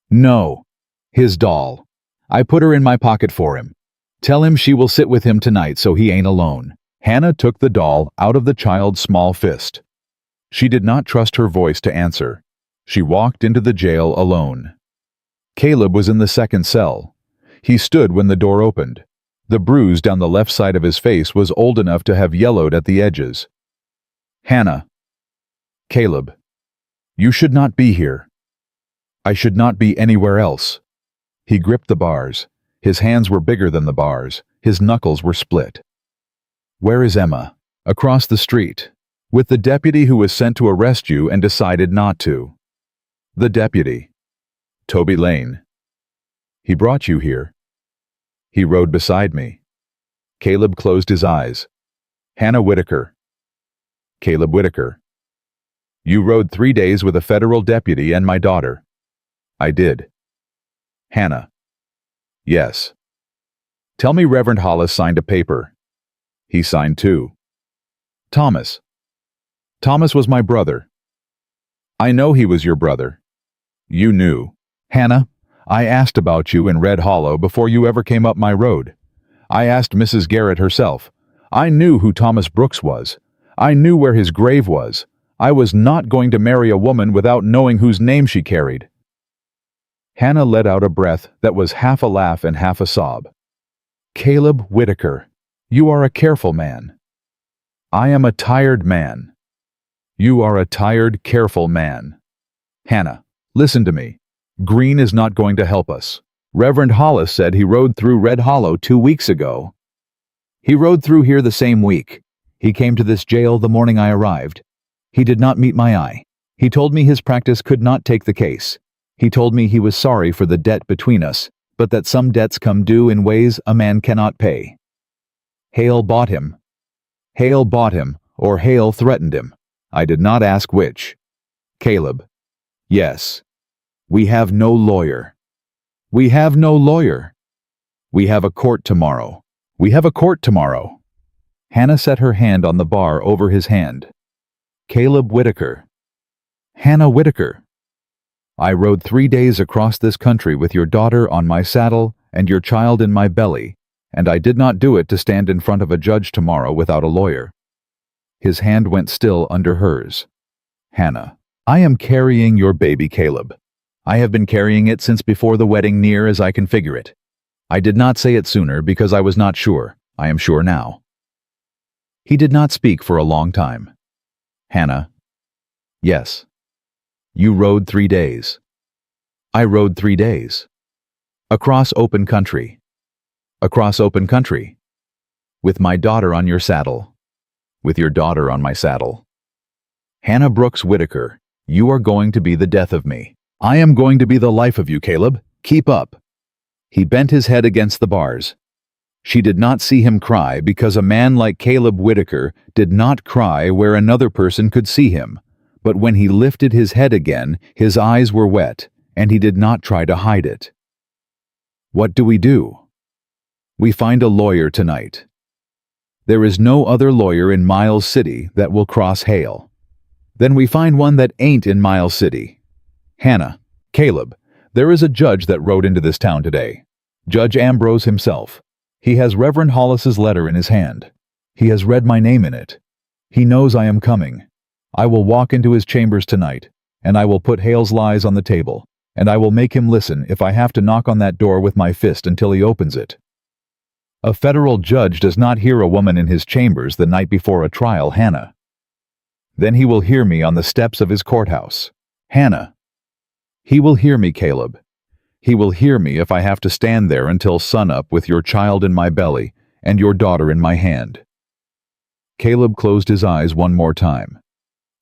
No, his doll. I put her in my pocket for him. Tell him she will sit with him tonight so he ain't alone. Hannah took the doll out of the child's small fist. She did not trust her voice to answer. She walked into the jail alone. Caleb was in the 2nd cell. He stood when the door opened. The bruise down the left side of his face was old enough to have yellowed at the edges. Hannah. Caleb. You should not be here. I should not be anywhere else. He gripped the bars. His hands were bigger than the bars. His knuckles were split. Where is Emma? Across the street. With the deputy who was sent to arrest you and decided not to. The deputy. Toby Lane. He brought you here. He rode beside me. Caleb closed his eyes. Hannah Whitaker. Caleb Whitaker. You rode 3 days with a federal deputy and my daughter. I did. Hannah. Yes. Tell me Reverend Hollis signed a paper. He signed too. Thomas. Thomas was my brother. I know he was your brother. You knew. Hannah, I asked about you in Red Hollow before you ever came up my road. I asked Mrs. Garrett herself. I knew who Thomas Brooks was. I knew where his grave was. I was not going to marry a woman without knowing whose name she carried. Hannah let out a breath that was half a laugh and half a sob. Caleb Whitaker, you are a careful man. I am a tired man. You are a tired, careful man. Hannah, listen to me. Green is not going to help us. Reverend Hollis said he rode through Red Hollow 2 weeks ago. He rode through here the same week. He came to this jail the morning I arrived. He did not meet my eye. He told me his practice could not take the case. He told me he was sorry for the debt between us, but that some debts come due in ways a man cannot pay. Hale bought him. Hale bought him, or Hale threatened him. I did not ask which. Caleb. Yes. We have no lawyer. We have no lawyer. We have a court tomorrow. We have a court tomorrow. Hannah set her hand on the bar over his hand. Caleb Whitaker. Hannah Whitaker. I rode 3 days across this country with your daughter on my saddle and your child in my belly, and I did not do it to stand in front of a judge tomorrow without a lawyer. His hand went still under hers. Hannah. I am carrying your baby, Caleb. I have been carrying it since before the wedding, near as I can figure it. I did not say it sooner because I was not sure. I am sure now. He did not speak for a long time. Hannah. Yes. You rode 3 days. I rode 3 days. Across open country. Across open country. With my daughter on your saddle. With your daughter on my saddle. Hannah Brooks Whitaker, you are going to be the death of me. I am going to be the life of you, Caleb. Keep up. He bent his head against the bars. She did not see him cry because a man like Caleb Whitaker did not cry where another person could see him. But when he lifted his head again, his eyes were wet, and he did not try to hide it. What do? We find a lawyer tonight. There is no other lawyer in Miles City that will cross Hale. Then we find one that ain't in Miles City. Hannah, Caleb, there is a judge that rode into this town today. Judge Ambrose himself. He has Reverend Hollis's letter in his hand. He has read my name in it. He knows I am coming. I will walk into his chambers tonight, and I will put Hale's lies on the table, and I will make him listen if I have to knock on that door with my fist until he opens it. A federal judge does not hear a woman in his chambers the night before a trial, Hannah. Then he will hear me on the steps of his courthouse. Hannah. He will hear me, Caleb. He will hear me if I have to stand there until sunup with your child in my belly and your daughter in my hand. Caleb closed his eyes one more time.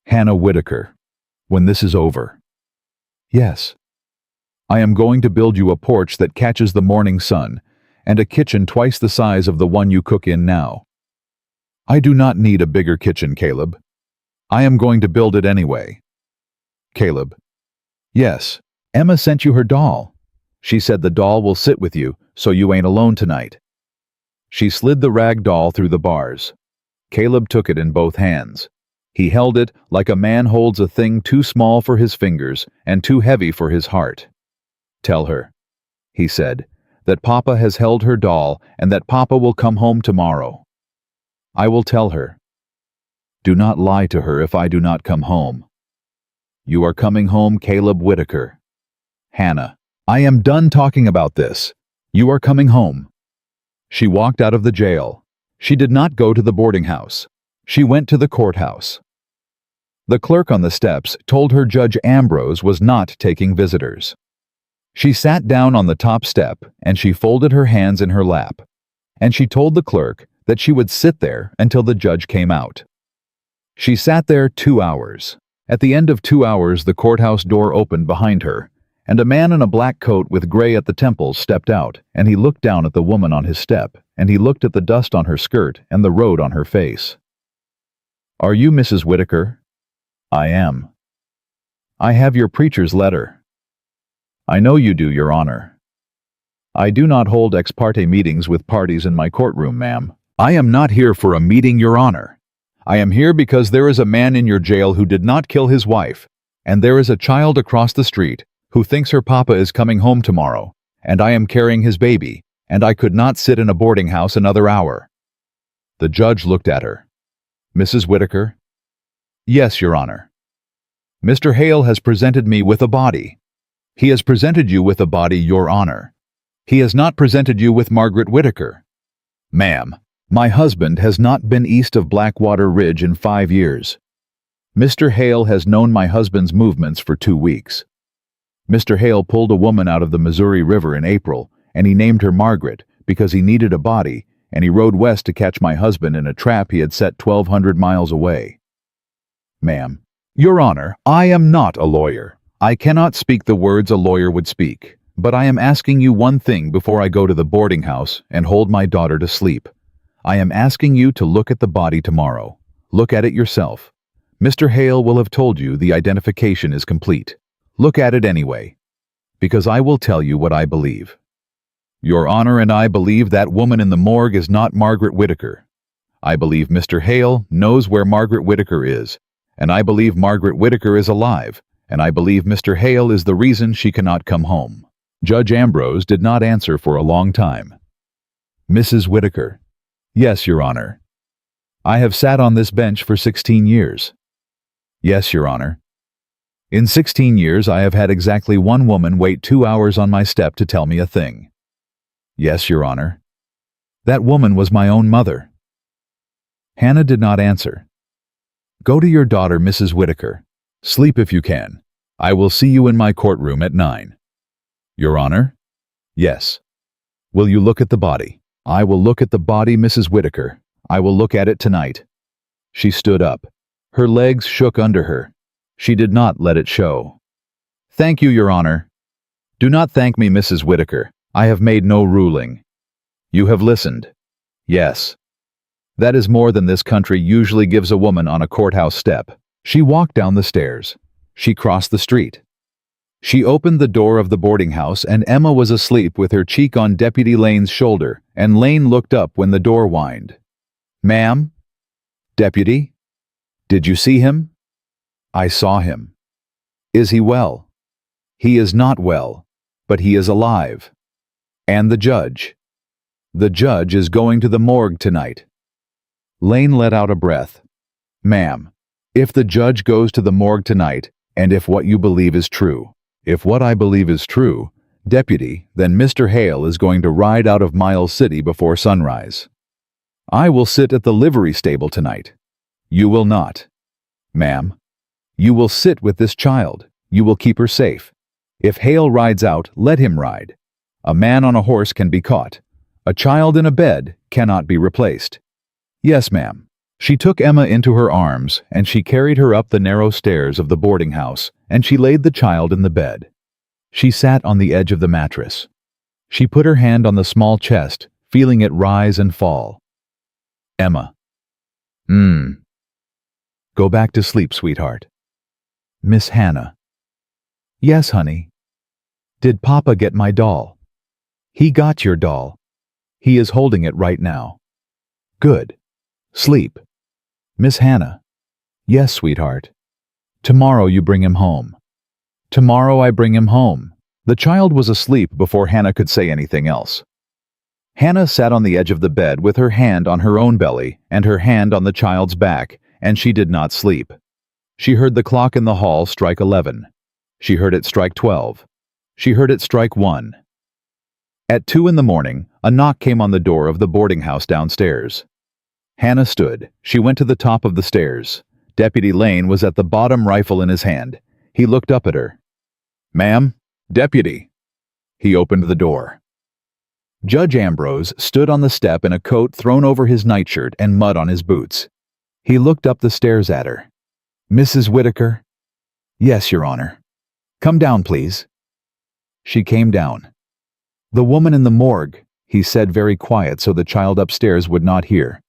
Hannah Whitaker, when this is over. Yes. I am going to build you a porch that catches the morning sun and a kitchen twice the size of the one you cook in now. I do not need a bigger kitchen, Caleb. I am going to build it anyway. Caleb. Yes, Emma sent you her doll. She said the doll will sit with you, so you ain't alone tonight. She slid the rag doll through the bars. Caleb took it in both hands. He held it like a man holds a thing too small for his fingers and too heavy for his heart. Tell her, he said, that Papa has held her doll and that Papa will come home tomorrow. I will tell her. Do not lie to her if I do not come home. You are coming home, Caleb Whitaker. Hannah, I am done talking about this. You are coming home. She walked out of the jail. She did not go to the boarding house. She went to the courthouse. The clerk on the steps told her Judge Ambrose was not taking visitors. She sat down on the top step and she folded her hands in her lap. And she told the clerk that she would sit there until the judge came out. She sat there 2 hours. At the end of 2 hours, the courthouse door opened behind her, and a man in a black coat with gray at the temples stepped out, and he looked down at the woman on his step, and he looked at the dust on her skirt and the road on her face. "Are you Mrs. Whitaker?" "I am." "I have your preacher's letter." "I know you do, Your Honor." "I do not hold ex parte meetings with parties in my courtroom, ma'am." "I am not here for a meeting, Your Honor. I am here because there is a man in your jail who did not kill his wife, and there is a child across the street who thinks her papa is coming home tomorrow, and I am carrying his baby, and I could not sit in a boarding house another hour." The judge looked at her. "Mrs. Whitaker?" "Yes, Your Honor." "Mr. Hale has presented me with a body." "He has presented you with a body, Your Honor. He has not presented you with Margaret Whitaker." "Ma'am, my husband has not been east of Blackwater Ridge in 5 years. Mr. Hale has known my husband's movements for 2 weeks. Mr. Hale pulled a woman out of the Missouri River in April, and he named her Margaret because he needed a body, and he rode west to catch my husband in a trap he had set 1,200 miles away." "Ma'am." "Your Honor, I am not a lawyer. I cannot speak the words a lawyer would speak, but I am asking you one thing before I go to the boarding house and hold my daughter to sleep. I am asking you to look at the body tomorrow. Look at it yourself. Mr. Hale will have told you the identification is complete. Look at it anyway, because I will tell you what I believe. Your Honor, and I believe that woman in the morgue is not Margaret Whitaker. I believe Mr. Hale knows where Margaret Whitaker is, and I believe Margaret Whitaker is alive, and I believe Mr. Hale is the reason she cannot come home." Judge Ambrose did not answer for a long time. "Mrs. Whitaker?" "Yes, Your Honor." "I have sat on this bench for 16 years. "Yes, Your Honor." "In 16 years I have had exactly one woman wait 2 hours on my step to tell me a thing." "Yes, Your Honor." "That woman was my own mother." Hannah did not answer. "Go to your daughter, Mrs. Whitaker. Sleep if you can. I will see you in my courtroom at 9. "Your Honor?" "Yes." "Will you look at the body?" "I will look at the body, Mrs. Whitaker. I will look at it tonight." She stood up. Her legs shook under her. She did not let it show. "Thank you, Your Honor." "Do not thank me, Mrs. Whitaker. I have made no ruling." "You have listened." "Yes." "That is more than this country usually gives a woman on a courthouse step." She walked down the stairs. She crossed the street. She opened the door of the boarding house, and Emma was asleep with her cheek on Deputy Lane's shoulder, and Lane looked up when the door whined. "Ma'am?" "Deputy?" "Did you see him?" "I saw him." "Is he well?" "He is not well, but he is alive." "And the judge?" "The judge is going to the morgue tonight." Lane let out a breath. "Ma'am, if the judge goes to the morgue tonight, and if what you believe is true, if what I believe is true, Deputy, then Mr. Hale is going to ride out of Miles City before sunrise. I will sit at the livery stable tonight. You will not. Ma'am, you will sit with this child. You will keep her safe. If Hale rides out, let him ride. A man on a horse can be caught. A child in a bed cannot be replaced." "Yes, ma'am." She took Emma into her arms, and she carried her up the narrow stairs of the boarding house, and she laid the child in the bed. She sat on the edge of the mattress. She put her hand on the small chest, feeling it rise and fall. "Emma." "Go back to sleep, sweetheart." "Miss Hannah." "Yes, honey." "Did Papa get my doll?" "He got your doll. He is holding it right now." "Good. Sleep." "Miss Hannah." "Yes, sweetheart." "Tomorrow you bring him home." "Tomorrow I bring him home." The child was asleep before Hannah could say anything else. Hannah sat on the edge of the bed with her hand on her own belly and her hand on the child's back, and she did not sleep. She heard the clock in the hall strike 11. She heard it strike 12. She heard it strike 1. At 2 in the morning, a knock came on the door of the boarding house downstairs. Hannah stood. She went to the top of the stairs. Deputy Lane was at the bottom, rifle in his hand. He looked up at her. "Ma'am?" "Deputy." He opened the door. Judge Ambrose stood on the step in a coat thrown over his nightshirt and mud on his boots. He looked up the stairs at her. "Mrs. Whitaker?" "Yes, Your Honor." "Come down, please." She came down. "The woman in the morgue," he said, very quiet so the child upstairs would not hear.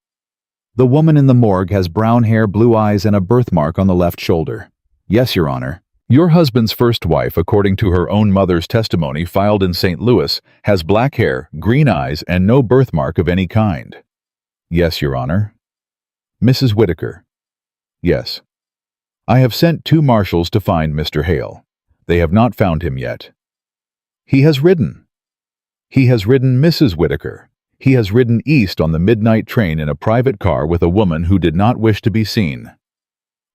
"The woman in the morgue has brown hair, blue eyes, and a birthmark on the left shoulder." "Yes, Your Honor." "Your husband's first wife, according to her own mother's testimony filed in St. Louis, has black hair, green eyes, and no birthmark of any kind." "Yes, Your Honor." "Mrs. Whitaker?" "Yes." "I have sent 2 marshals to find Mr. Hale. They have not found him yet." "He has ridden." "He has ridden, Mrs. Whitaker. He has ridden east on the midnight train in a private car with a woman who did not wish to be seen."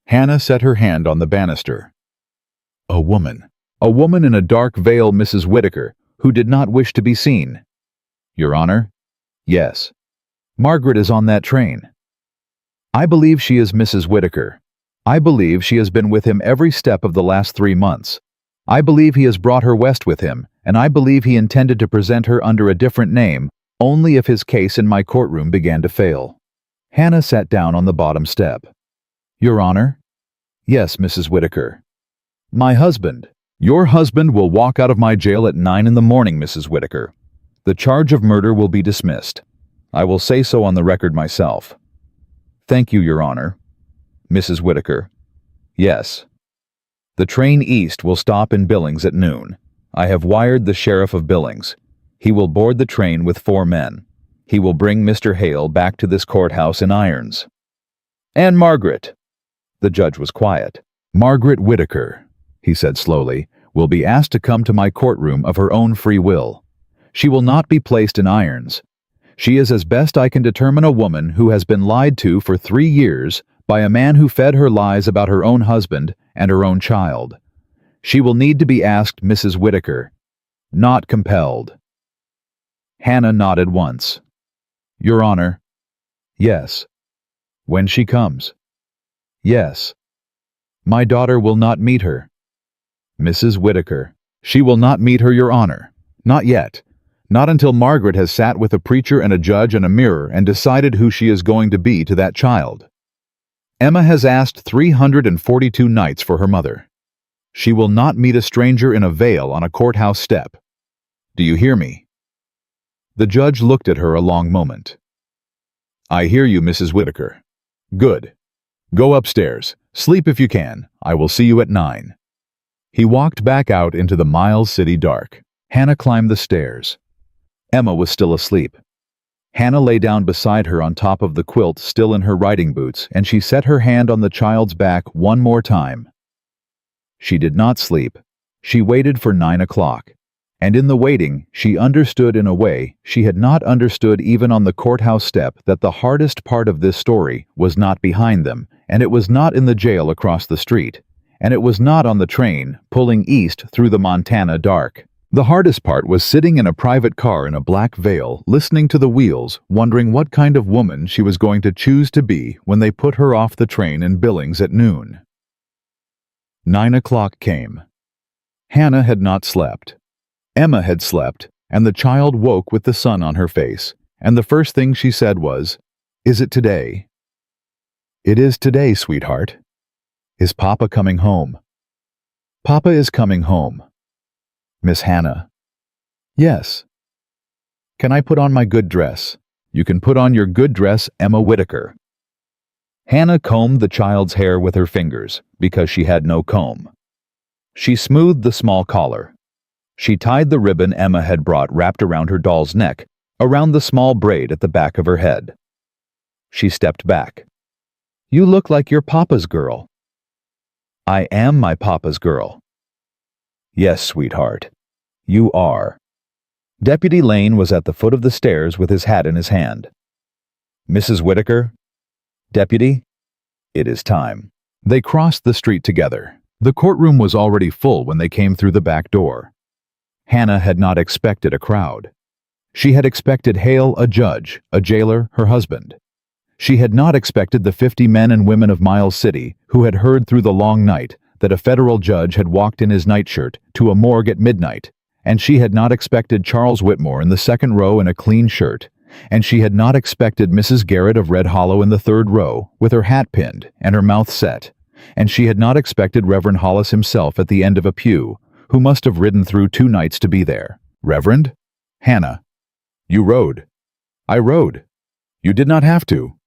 Hannah set her hand on the banister. "A woman. A woman in a dark veil, Mrs. Whitaker, who did not wish to be seen." "Your Honor?" "Yes." "Margaret is on that train." "I believe she is Mrs. Whitaker. I believe she has been with him every step of the last 3 months. I believe he has brought her west with him, and I believe he intended to present her under a different name only if his case in my courtroom began to fail." Hannah sat down on the bottom step. "Your Honor?" "Yes, Mrs. Whitaker." "My husband." "Your husband will walk out of my jail at 9 in the morning, Mrs. Whitaker. The charge of murder will be dismissed. I will say so on the record myself." "Thank you, Your Honor." "Mrs. Whitaker?" "Yes." "The train east will stop in Billings at noon. I have wired the sheriff of Billings. He will board the train with 4 men. He will bring Mr. Hale back to this courthouse in irons." "And Margaret?" The judge was quiet. "Margaret Whitaker," he said slowly, "will be asked to come to my courtroom of her own free will. She will not be placed in irons. She is, as best I can determine, a woman who has been lied to for 3 years by a man who fed her lies about her own husband and her own child. She will need to be asked, Mrs. Whitaker, not compelled." Hannah nodded once. "Your Honor?" "Yes." "When she comes?" "Yes." "My daughter will not meet her." "Mrs. Whitaker." "She will not meet her, Your Honor. Not yet. Not until Margaret has sat with a preacher and a judge and a mirror and decided who she is going to be to that child. Emma has asked 342 nights for her mother. She will not meet a stranger in a veil on a courthouse step. Do you hear me?" The judge looked at her a long moment. "I hear you, Mrs. Whitaker. Good. Go upstairs. Sleep if you can. I will see you at 9. He walked back out into the Miles City dark. Hannah climbed the stairs. Emma was still asleep. Hannah lay down beside her on top of the quilt, still in her riding boots, and she set her hand on the child's back one more time. She did not sleep. She waited for 9 o'clock. And in the waiting, she understood in a way she had not understood even on the courthouse step that the hardest part of this story was not behind them, and it was not in the jail across the street, and it was not on the train pulling east through the Montana dark. The hardest part was sitting in a private car in a black veil, listening to the wheels, wondering what kind of woman she was going to choose to be when they put her off the train in Billings at noon. 9 o'clock came. Hannah had not slept. Emma had slept, and the child woke with the sun on her face, and the first thing she said was, "Is it today?" "It is today, sweetheart." "Is Papa coming home?" "Papa is coming home." "Miss Hannah?" "Yes." "Can I put on my good dress?" "You can put on your good dress, Emma Whitaker." Hannah combed the child's hair with her fingers, because she had no comb. She smoothed the small collar. She tied the ribbon Emma had brought wrapped around her doll's neck, around the small braid at the back of her head. She stepped back. "You look like your papa's girl." "I am my papa's girl." "Yes, sweetheart, you are." Deputy Lane was at the foot of the stairs with his hat in his hand. "Mrs. Whitaker?" "Deputy, it is time." They crossed the street together. The courtroom was already full when they came through the back door. Hannah had not expected a crowd. She had expected Hale, a judge, a jailer, her husband. She had not expected the 50 men and women of Miles City who had heard through the long night that a federal judge had walked in his nightshirt to a morgue at midnight and she had not expected Charles Whitmore in the second row in a clean shirt, and she had not expected Mrs. Garrett of Red Hollow in the third row, with her hat pinned and her mouth set, and she had not expected Reverend Hollis himself at the end of a pew, who must have ridden through 2 nights to be there. Reverend? Hannah. You rode. I rode. You did not have to.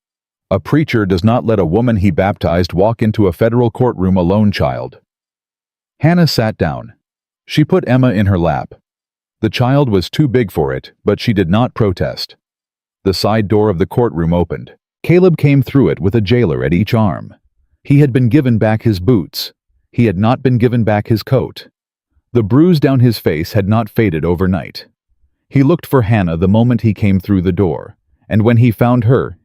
A preacher does not let a woman he baptized walk into a federal courtroom alone, child. Hannah sat down. She put Emma in her lap. The child was too big for it, but she did not protest. The side door of the courtroom opened. Caleb came through it with a jailer at each arm. He had been given back his boots. He had not been given back his coat. The bruise down his face had not faded overnight. He looked for Hannah the moment he came through the door, and when he found her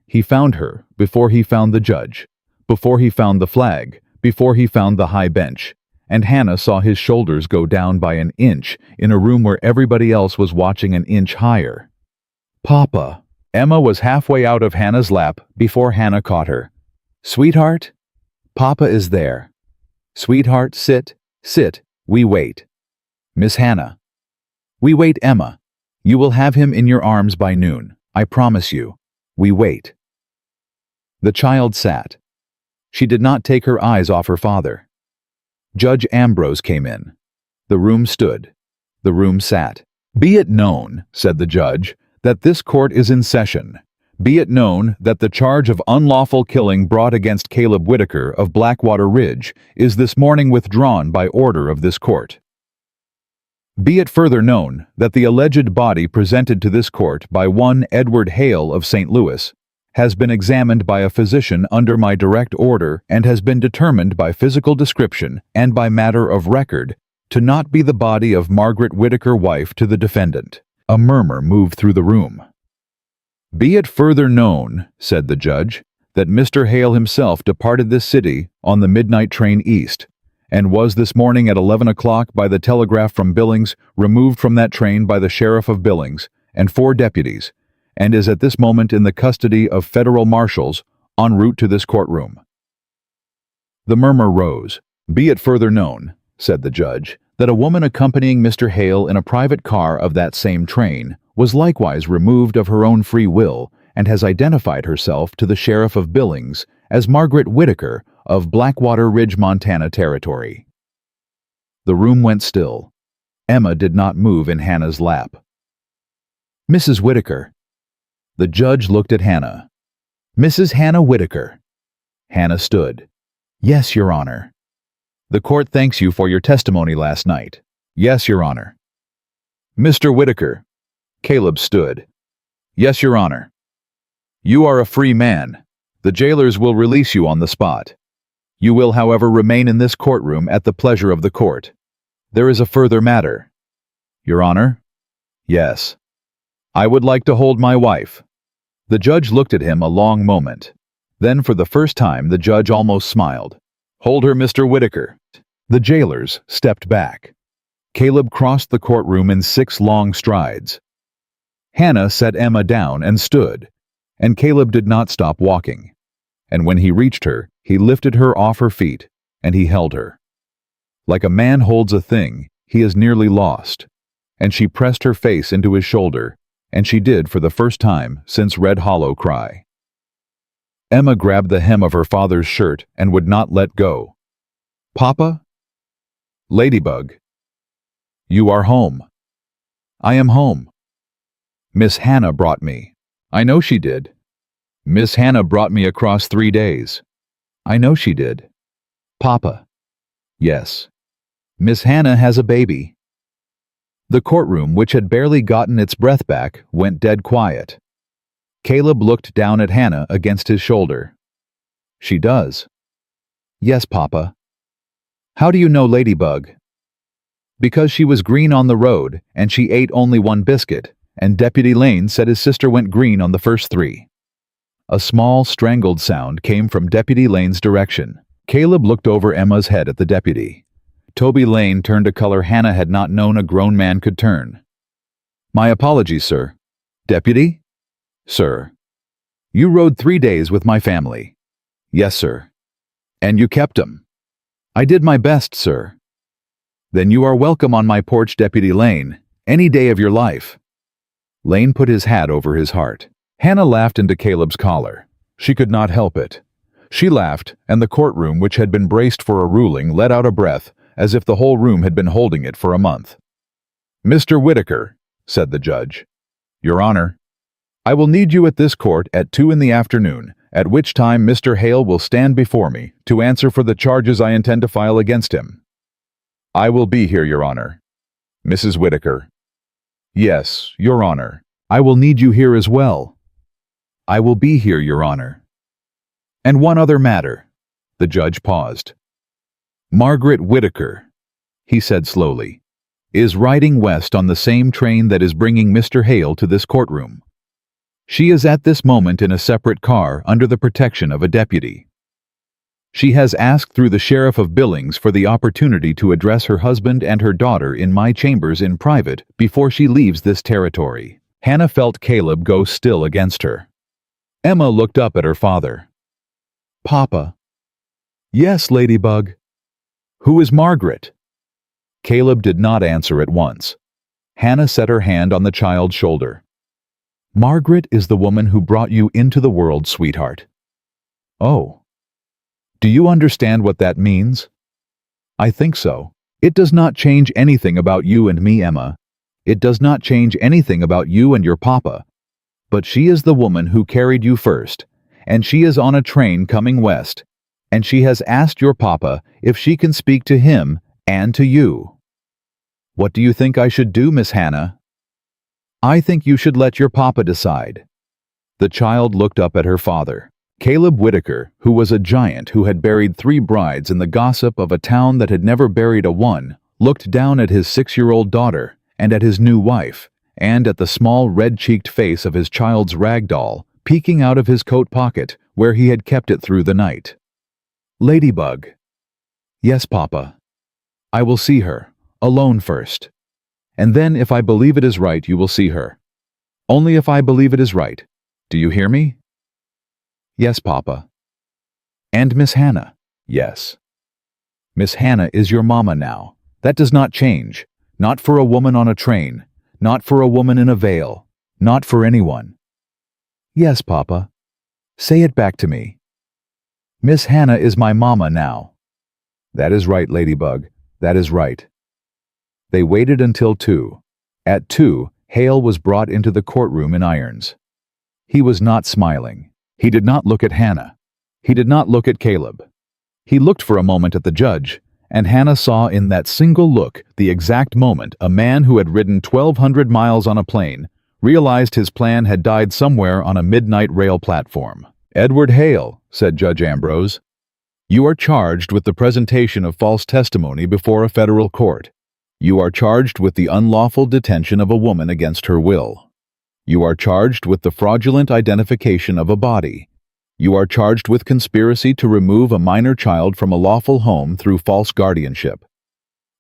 before he found the judge, before he found the flag, before he found the high bench, and Hannah saw his shoulders go down by an inch in a room where everybody else was watching an inch higher. Papa. Emma was halfway out of Hannah's lap before Hannah caught her. Sweetheart? Papa is there. Sweetheart, sit, sit, we wait. Miss Hannah. We wait, Emma. You will have him in your arms by noon, I promise you. We wait. The child sat. She did not take her eyes off her father. Judge Ambrose came in. The room stood. The room sat. Be it known, said the judge, that this court is in session. Be it known that the charge of unlawful killing brought against Caleb Whitaker of Blackwater Ridge is this morning withdrawn by order of this court. Be it further known that the alleged body presented to this court by one Edward Hale of St. Louis has been examined by a physician under my direct order and has been determined by physical description and by matter of record to not be the body of Margaret Whitaker, wife to the defendant. A murmur moved through the room. Be it further known, said the judge, that Mr. Hale himself departed this city on the midnight train east, and was this morning at 11 o'clock by the telegraph from Billings removed from that train by the sheriff of Billings and 4 deputies, and is at this moment in the custody of federal marshals en route to this courtroom. The murmur rose. Be it further known, said the judge, that a woman accompanying Mr. Hale in a private car of that same train was likewise removed of her own free will and has identified herself to the sheriff of Billings as Margaret Whitaker of Blackwater Ridge, Montana Territory. The room went still. Emma did not move in Hannah's lap. Mrs. Whitaker. The judge looked at Hannah. Mrs. Hannah Whitaker. Hannah stood. Yes, Your Honor. The court thanks you for your testimony last night. Yes, Your Honor. Mr. Whitaker. Caleb stood. Yes, Your Honor. You are a free man. The jailers will release you on the spot. You will, however, remain in this courtroom at the pleasure of the court. There is a further matter. Your Honor? Yes. I would like to hold my wife. The judge looked at him a long moment. Then, for the first time, the judge almost smiled. Hold her, Mr. Whitaker. The jailers stepped back. Caleb crossed the courtroom in 6 long strides. Hannah set Emma down and stood, and Caleb did not stop walking. And when he reached her, he lifted her off her feet, and he held her. Like a man holds a thing he is nearly lost, and she pressed her face into his shoulder, and she did for the first time since Red Hollow cry. Emma grabbed the hem of her father's shirt and would not let go. Papa? Ladybug. You are home. I am home. Miss Hannah brought me. I know she did. Miss Hannah brought me across 3 days. I know she did. Papa. Yes. Miss Hannah has a baby. The courtroom, which had barely gotten its breath back, went dead quiet. Caleb looked down at Hannah against his shoulder. She does. Yes, Papa. How do you know Ladybug? Because she was green on the road, and she ate only 1 biscuit, and Deputy Lane said his sister went green on the first 3. A small, strangled sound came from Deputy Lane's direction. Caleb looked over Emma's head at the deputy. Toby Lane turned a color Hannah had not known a grown man could turn. My apologies, sir. Deputy? Sir. You rode 3 days with my family. Yes, sir. And you kept 'em. I did my best, sir. Then you are welcome on my porch, Deputy Lane, any day of your life. Lane put his hat over his heart. Hannah laughed into Caleb's collar. She could not help it. She laughed, and the courtroom, which had been braced for a ruling, let out a breath, as if the whole room had been holding it for a month. "Mr. Whitaker," said the judge. "Your Honor, I will need you at this court at 2 in the afternoon, at which time Mr. Hale will stand before me to answer for the charges I intend to file against him." "I will be here, Your Honor." "Mrs. Whitaker." "Yes, Your Honor. I will need you here as well." "I will be here, Your Honor." "And one other matter." The judge paused. "Margaret Whitaker," he said slowly, "is riding west on the same train that is bringing Mr. Hale to this courtroom. She is at this moment in a separate car under the protection of a deputy. She has asked through the Sheriff of Billings for the opportunity to address her husband and her daughter in my chambers in private before she leaves this territory." Hannah felt Caleb go still against her. Emma looked up at her father. "Papa." "Yes, Ladybug." "Who is Margaret?" Caleb did not answer at once. Hannah set her hand on the child's shoulder. "Margaret is the woman who brought you into the world, sweetheart." "Oh. Do you understand what that means?" "I think so. It does not change anything about you and me, Emma. It does not change anything about you and your papa. But she is the woman who carried you first, and she is on a train coming west, and she has asked your papa if she can speak to him and to you. What do you think I should do, Miss Hannah?" "I think you should let your papa decide." The child looked up at her father. Caleb Whitaker, who was a giant who had buried 3 brides in the gossip of a town that had never buried a one, looked down at his 6-year-old daughter and at his new wife, and at the small red-cheeked face of his child's rag doll peeking out of his coat pocket where he had kept it through the night. "Ladybug." "Yes, Papa. I will see her, alone first. And then if I believe it is right, you will see her. Only if I believe it is right. Do you hear me?" "Yes, Papa." "And Miss Hannah?" "Yes." "Miss Hannah is your mama now. That does not change. Not for a woman on a train. Not for a woman in a veil. Not for anyone." "Yes, Papa. Say it back to me." "Miss Hannah is my mama now." "That is right, Ladybug. That is right." They waited until 2. At 2, Hale was brought into the courtroom in irons. He was not smiling. He did not look at Hannah. He did not look at Caleb. He looked for a moment at the judge, and Hannah saw in that single look the exact moment a man who had ridden 1,200 miles on a plane realized his plan had died somewhere on a midnight rail platform. "Edward Hale," said Judge Ambrose, "you are charged with the presentation of false testimony before a federal court. You are charged with the unlawful detention of a woman against her will. You are charged with the fraudulent identification of a body. You are charged with conspiracy to remove a minor child from a lawful home through false guardianship.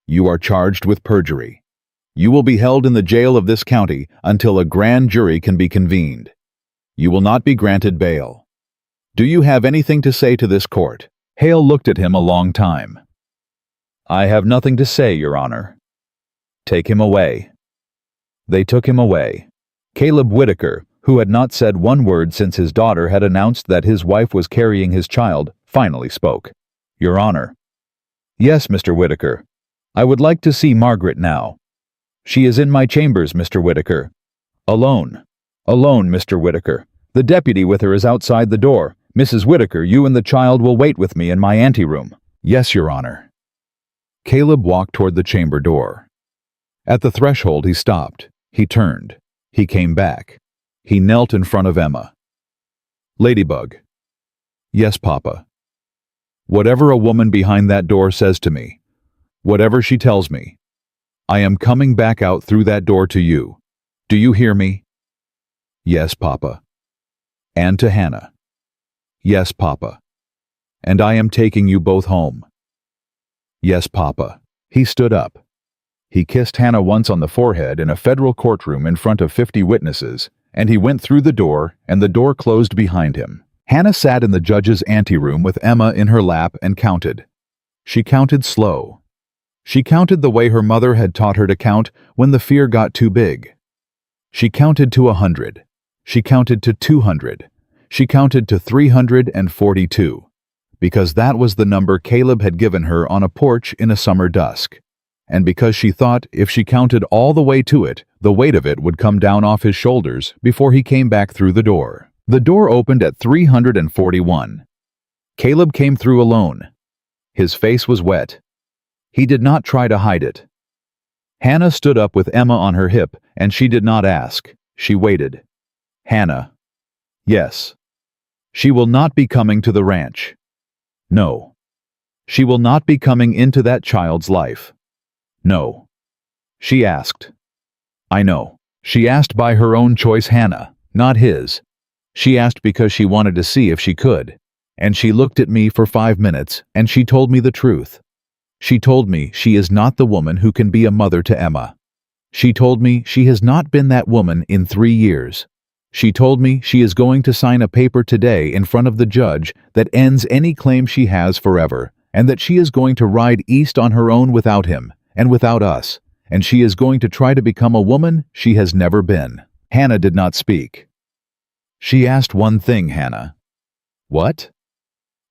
You are charged with perjury. You will be held in the jail of this county until a grand jury can be convened. You will not be granted bail. Do you have anything to say to this court?" Hale looked at him a long time. "I have nothing to say, Your Honor." "Take him away." They took him away. Caleb Whitaker, who had not said one word since his daughter had announced that his wife was carrying his child, finally spoke. "Your Honor." "Yes, Mr. Whitaker. I would like to see Margaret now." "She is in my chambers, Mr. Whitaker." "Alone." "Alone, Mr. Whitaker. The deputy with her is outside the door. Mrs. Whitaker, you and the child will wait with me in my anteroom." "Yes, Your Honor." Caleb walked toward the chamber door. At the threshold he stopped. He turned. He came back. He knelt in front of Emma. "Ladybug." "Yes, Papa." "Whatever a woman behind that door says to me, whatever she tells me, I am coming back out through that door to you. Do you hear me?" "Yes, Papa." "And to Hannah." "Yes, Papa." "And I am taking you both home." "Yes, Papa." He stood up. He kissed Hannah once on the forehead in a federal courtroom in front of 50 witnesses, and he went through the door, and the door closed behind him. Hannah sat in the judge's anteroom with Emma in her lap and counted. She counted slow. She counted the way her mother had taught her to count when the fear got too big. She counted to 100. She counted to 200. She counted to 342. Because that was the number Caleb had given her on a porch in a summer dusk. And because she thought if she counted all the way to it, the weight of it would come down off his shoulders before he came back through the door. The door opened at 341. Caleb came through alone. His face was wet. He did not try to hide it. Hannah stood up with Emma on her hip, and she did not ask. She waited. Hannah. Yes. She will not be coming to the ranch. No. She will not be coming into that child's life. No. She asked. I know. She asked by her own choice, Hannah, not his. She asked because she wanted to see if she could. And she looked at me for 5 minutes, and she told me the truth. She told me she is not the woman who can be a mother to Emma. She told me she has not been that woman in 3 years. She told me she is going to sign a paper today in front of the judge that ends any claim she has forever, and that she is going to ride east on her own without him, and without us, and she is going to try to become a woman she has never been. Hannah did not speak. She asked one thing, Hannah. What?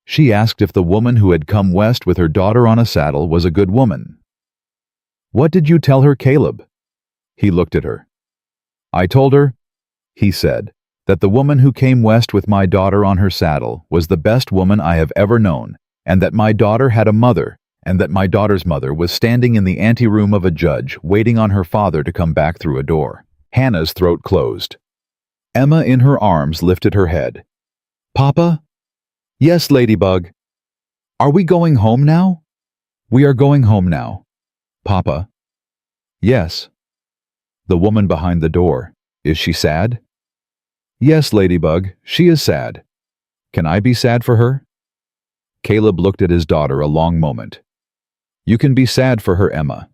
She asked if the woman who had come west with her daughter on a saddle was a good woman. What did you tell her, Caleb? He looked at her. I told her, he said, that the woman who came west with my daughter on her saddle was the best woman I have ever known, and that my daughter had a mother, and that my daughter's mother was standing in the anteroom of a judge waiting on her father to come back through a door. Hannah's throat closed. Emma in her arms lifted her head. Papa? Yes, Ladybug. Are we going home now? We are going home now. Papa? Yes. The woman behind the door. Is she sad? Yes, Ladybug, she is sad. Can I be sad for her? Caleb looked at his daughter a long moment. You can be sad for her, Emma.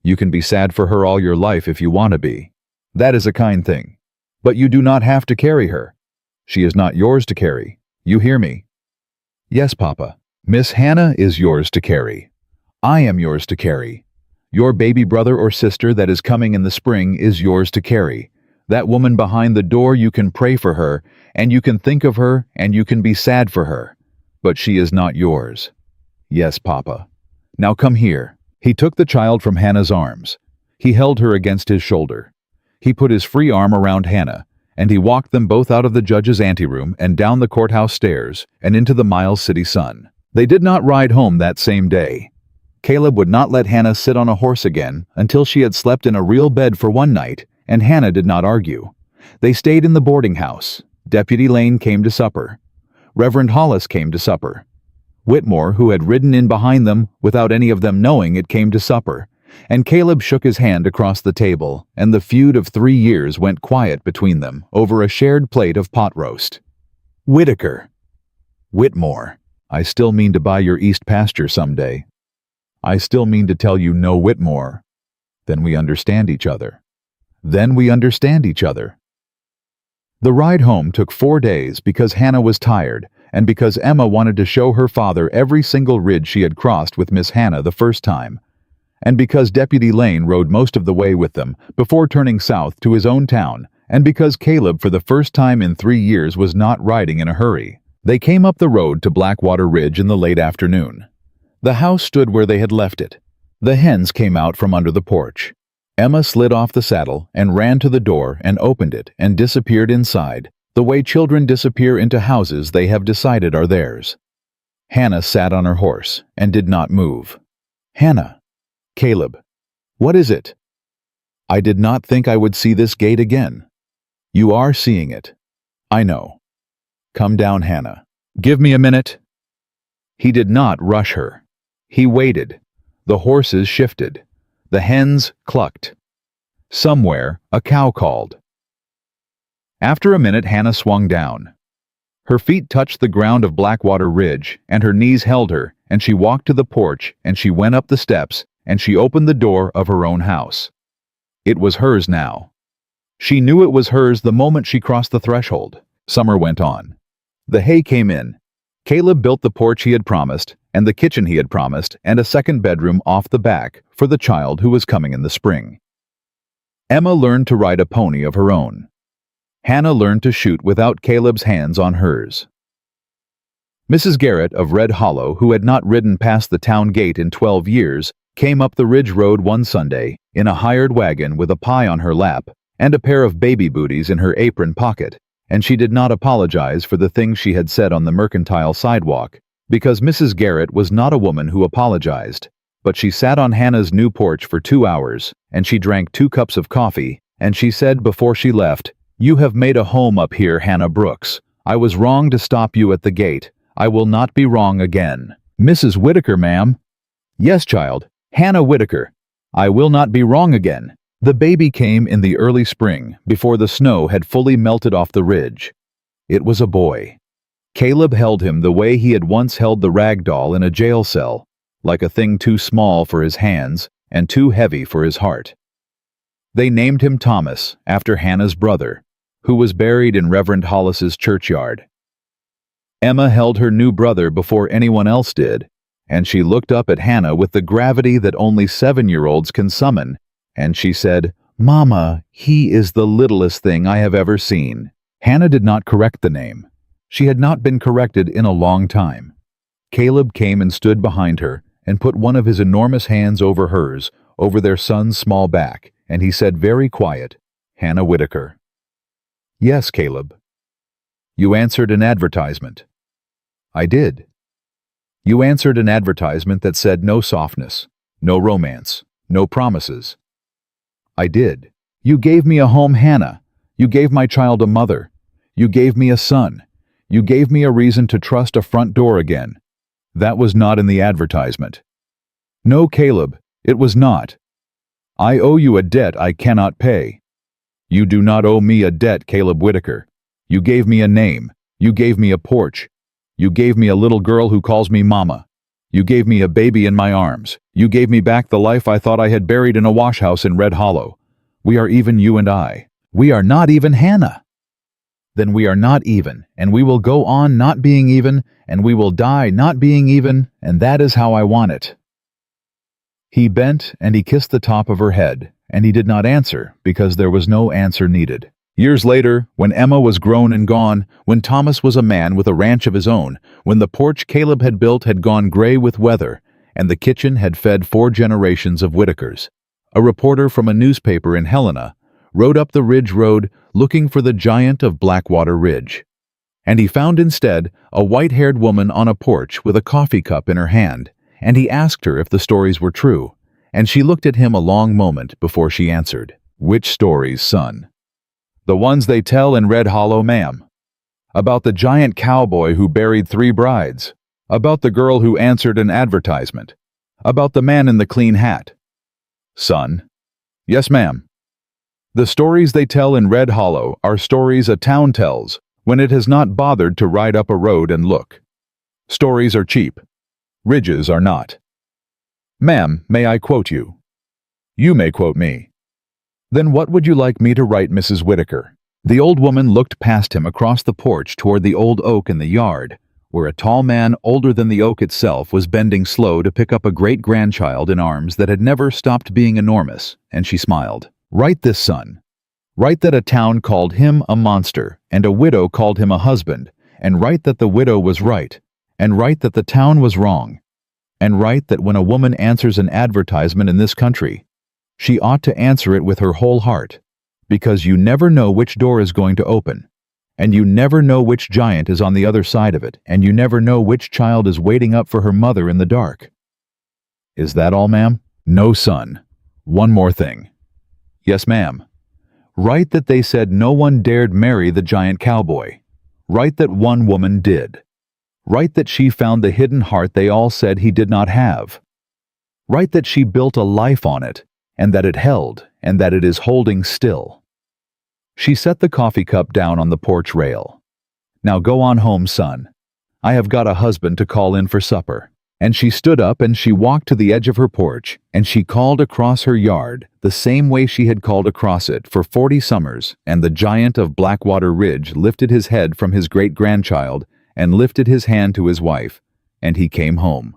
You can be sad for her all your life if you want to be. That is a kind thing. But you do not have to carry her. She is not yours to carry. You hear me? Yes, Papa. Miss Hannah is yours to carry. I am yours to carry. Your baby brother or sister that is coming in the spring is yours to carry. That woman behind the door, you can pray for her, and you can think of her, and you can be sad for her. But she is not yours. Yes, Papa. Now come here. He took the child from Hannah's arms. He held her against his shoulder. He put his free arm around Hannah, and he walked them both out of the judge's anteroom and down the courthouse stairs and into the Miles City sun. They did not ride home that same day. Caleb would not let Hannah sit on a horse again until she had slept in a real bed for one night, and Hannah did not argue. They stayed in the boarding house. Deputy Lane came to supper. Reverend Hollis came to supper. Whitmore, who had ridden in behind them without any of them knowing it, came to supper, and Caleb shook his hand across the table, and the feud of 3 years went quiet between them over a shared plate of pot roast. Whitaker. Whitmore. I still mean to buy your east pasture someday. I still mean to tell you no Whitmore. Then we understand each other. Then we understand each other. The ride home took 4 days because Hannah was tired, and because Emma wanted to show her father every single ridge she had crossed with Miss Hannah the first time, and because Deputy Lane rode most of the way with them before turning south to his own town, and because Caleb for the first time in 3 years was not riding in a hurry. They came up the road to Blackwater Ridge in the late afternoon. The house stood where they had left it. The hens came out from under the porch. Emma slid off the saddle and ran to the door and opened it and disappeared inside, the way children disappear into houses they have decided are theirs. Hannah sat on her horse and did not move. Hannah. Caleb. What is it? I did not think I would see this gate again. You are seeing it. I know. Come down, Hannah. Give me a minute. He did not rush her. He waited. The horses shifted. The hens clucked. Somewhere, a cow called. After a minute, Hannah swung down. Her feet touched the ground of Blackwater Ridge, and her knees held her, and she walked to the porch, and she went up the steps, and she opened the door of her own house. It was hers now. She knew it was hers the moment she crossed the threshold. Summer went on. The hay came in. Caleb built the porch he had promised, and the kitchen he had promised, and a second bedroom off the back for the child who was coming in the spring. Emma learned to ride a pony of her own. Hannah learned to shoot without Caleb's hands on hers. Mrs. Garrett of Red Hollow, who had not ridden past the town gate in 12 years, came up the ridge road one Sunday in a hired wagon with a pie on her lap and a pair of baby booties in her apron pocket, and she did not apologize for the things she had said on the mercantile sidewalk, because Mrs. Garrett was not a woman who apologized. But she sat on Hannah's new porch for 2 hours, and she drank 2 cups of coffee, and she said before she left, "You have made a home up here, Hannah Brooks. I was wrong to stop you at the gate. I will not be wrong again." "Mrs. Whitaker, ma'am." "Yes, child. Hannah Whitaker. I will not be wrong again." The baby came in the early spring, before the snow had fully melted off the ridge. It was a boy. Caleb held him the way he had once held the rag doll in a jail cell, like a thing too small for his hands and too heavy for his heart. They named him Thomas, after Hannah's brother, who was buried in Reverend Hollis's churchyard. Emma held her new brother before anyone else did, and she looked up at Hannah with the gravity that only 7-year-olds can summon, and she said, "Mama, he is the littlest thing I have ever seen." Hannah did not correct the name. She had not been corrected in a long time. Caleb came and stood behind her and put one of his enormous hands over hers, over their son's small back, and he said very quiet, "Hannah Whitaker." "Yes, Caleb." "You answered an advertisement." "I did." "You answered an advertisement that said no softness, no romance, no promises." "I did." "You gave me a home, Hannah. You gave my child a mother. You gave me a son. You gave me a reason to trust a front door again. That was not in the advertisement." "No, Caleb, it was not. I owe you a debt I cannot pay." "You do not owe me a debt, Caleb Whitaker. You gave me a name. You gave me a porch. You gave me a little girl who calls me Mama. You gave me a baby in my arms. You gave me back the life I thought I had buried in a wash house in Red Hollow. We are even, you and I." "We are not even, Hannah." "Then we are not even, and we will go on not being even, and we will die not being even, and that is how I want it." He bent and he kissed the top of her head, and he did not answer because there was no answer needed. Years later, when Emma was grown and gone, when Thomas was a man with a ranch of his own, when the porch Caleb had built had gone gray with weather, and the kitchen had fed 4 generations of Whitakers, a reporter from a newspaper in Helena rode up the ridge road looking for the giant of Blackwater Ridge. And he found instead a white-haired woman on a porch with a coffee cup in her hand, and he asked her if the stories were true, and she looked at him a long moment before she answered. "Which stories, son?" "The ones they tell in Red Hollow, ma'am. About the giant cowboy who buried 3 brides. About the girl who answered an advertisement. About the man in the clean hat." "Son?" "Yes, ma'am. The stories they tell in Red Hollow are stories a town tells when it has not bothered to ride up a road and look. Stories are cheap. Ridges are not." "Ma'am, may I quote you?" "You may quote me." "Then what would you like me to write, Mrs. Whitaker?" The old woman looked past him across the porch toward the old oak in the yard, where a tall man older than the oak itself was bending slow to pick up a great-grandchild in arms that had never stopped being enormous, and she smiled. "Write this, son. Write that a town called him a monster, and a widow called him a husband, and write that the widow was right, and write that the town was wrong, and write that when a woman answers an advertisement in this country, she ought to answer it with her whole heart, because you never know which door is going to open, and you never know which giant is on the other side of it, and you never know which child is waiting up for her mother in the dark." "Is that all, ma'am?" "No, son. One more thing." "Yes, ma'am." "Write that they said no one dared marry the giant cowboy. Write that one woman did. Write that she found the hidden heart they all said he did not have. Write that she built a life on it, and that it held, and that it is holding still." She set the coffee cup down on the porch rail. "Now go on home, son. I have got a husband to call in for supper." And she stood up and she walked to the edge of her porch, and she called across her yard the same way she had called across it for 40 summers, and the giant of Blackwater Ridge lifted his head from his great-grandchild and lifted his hand to his wife, and he came home.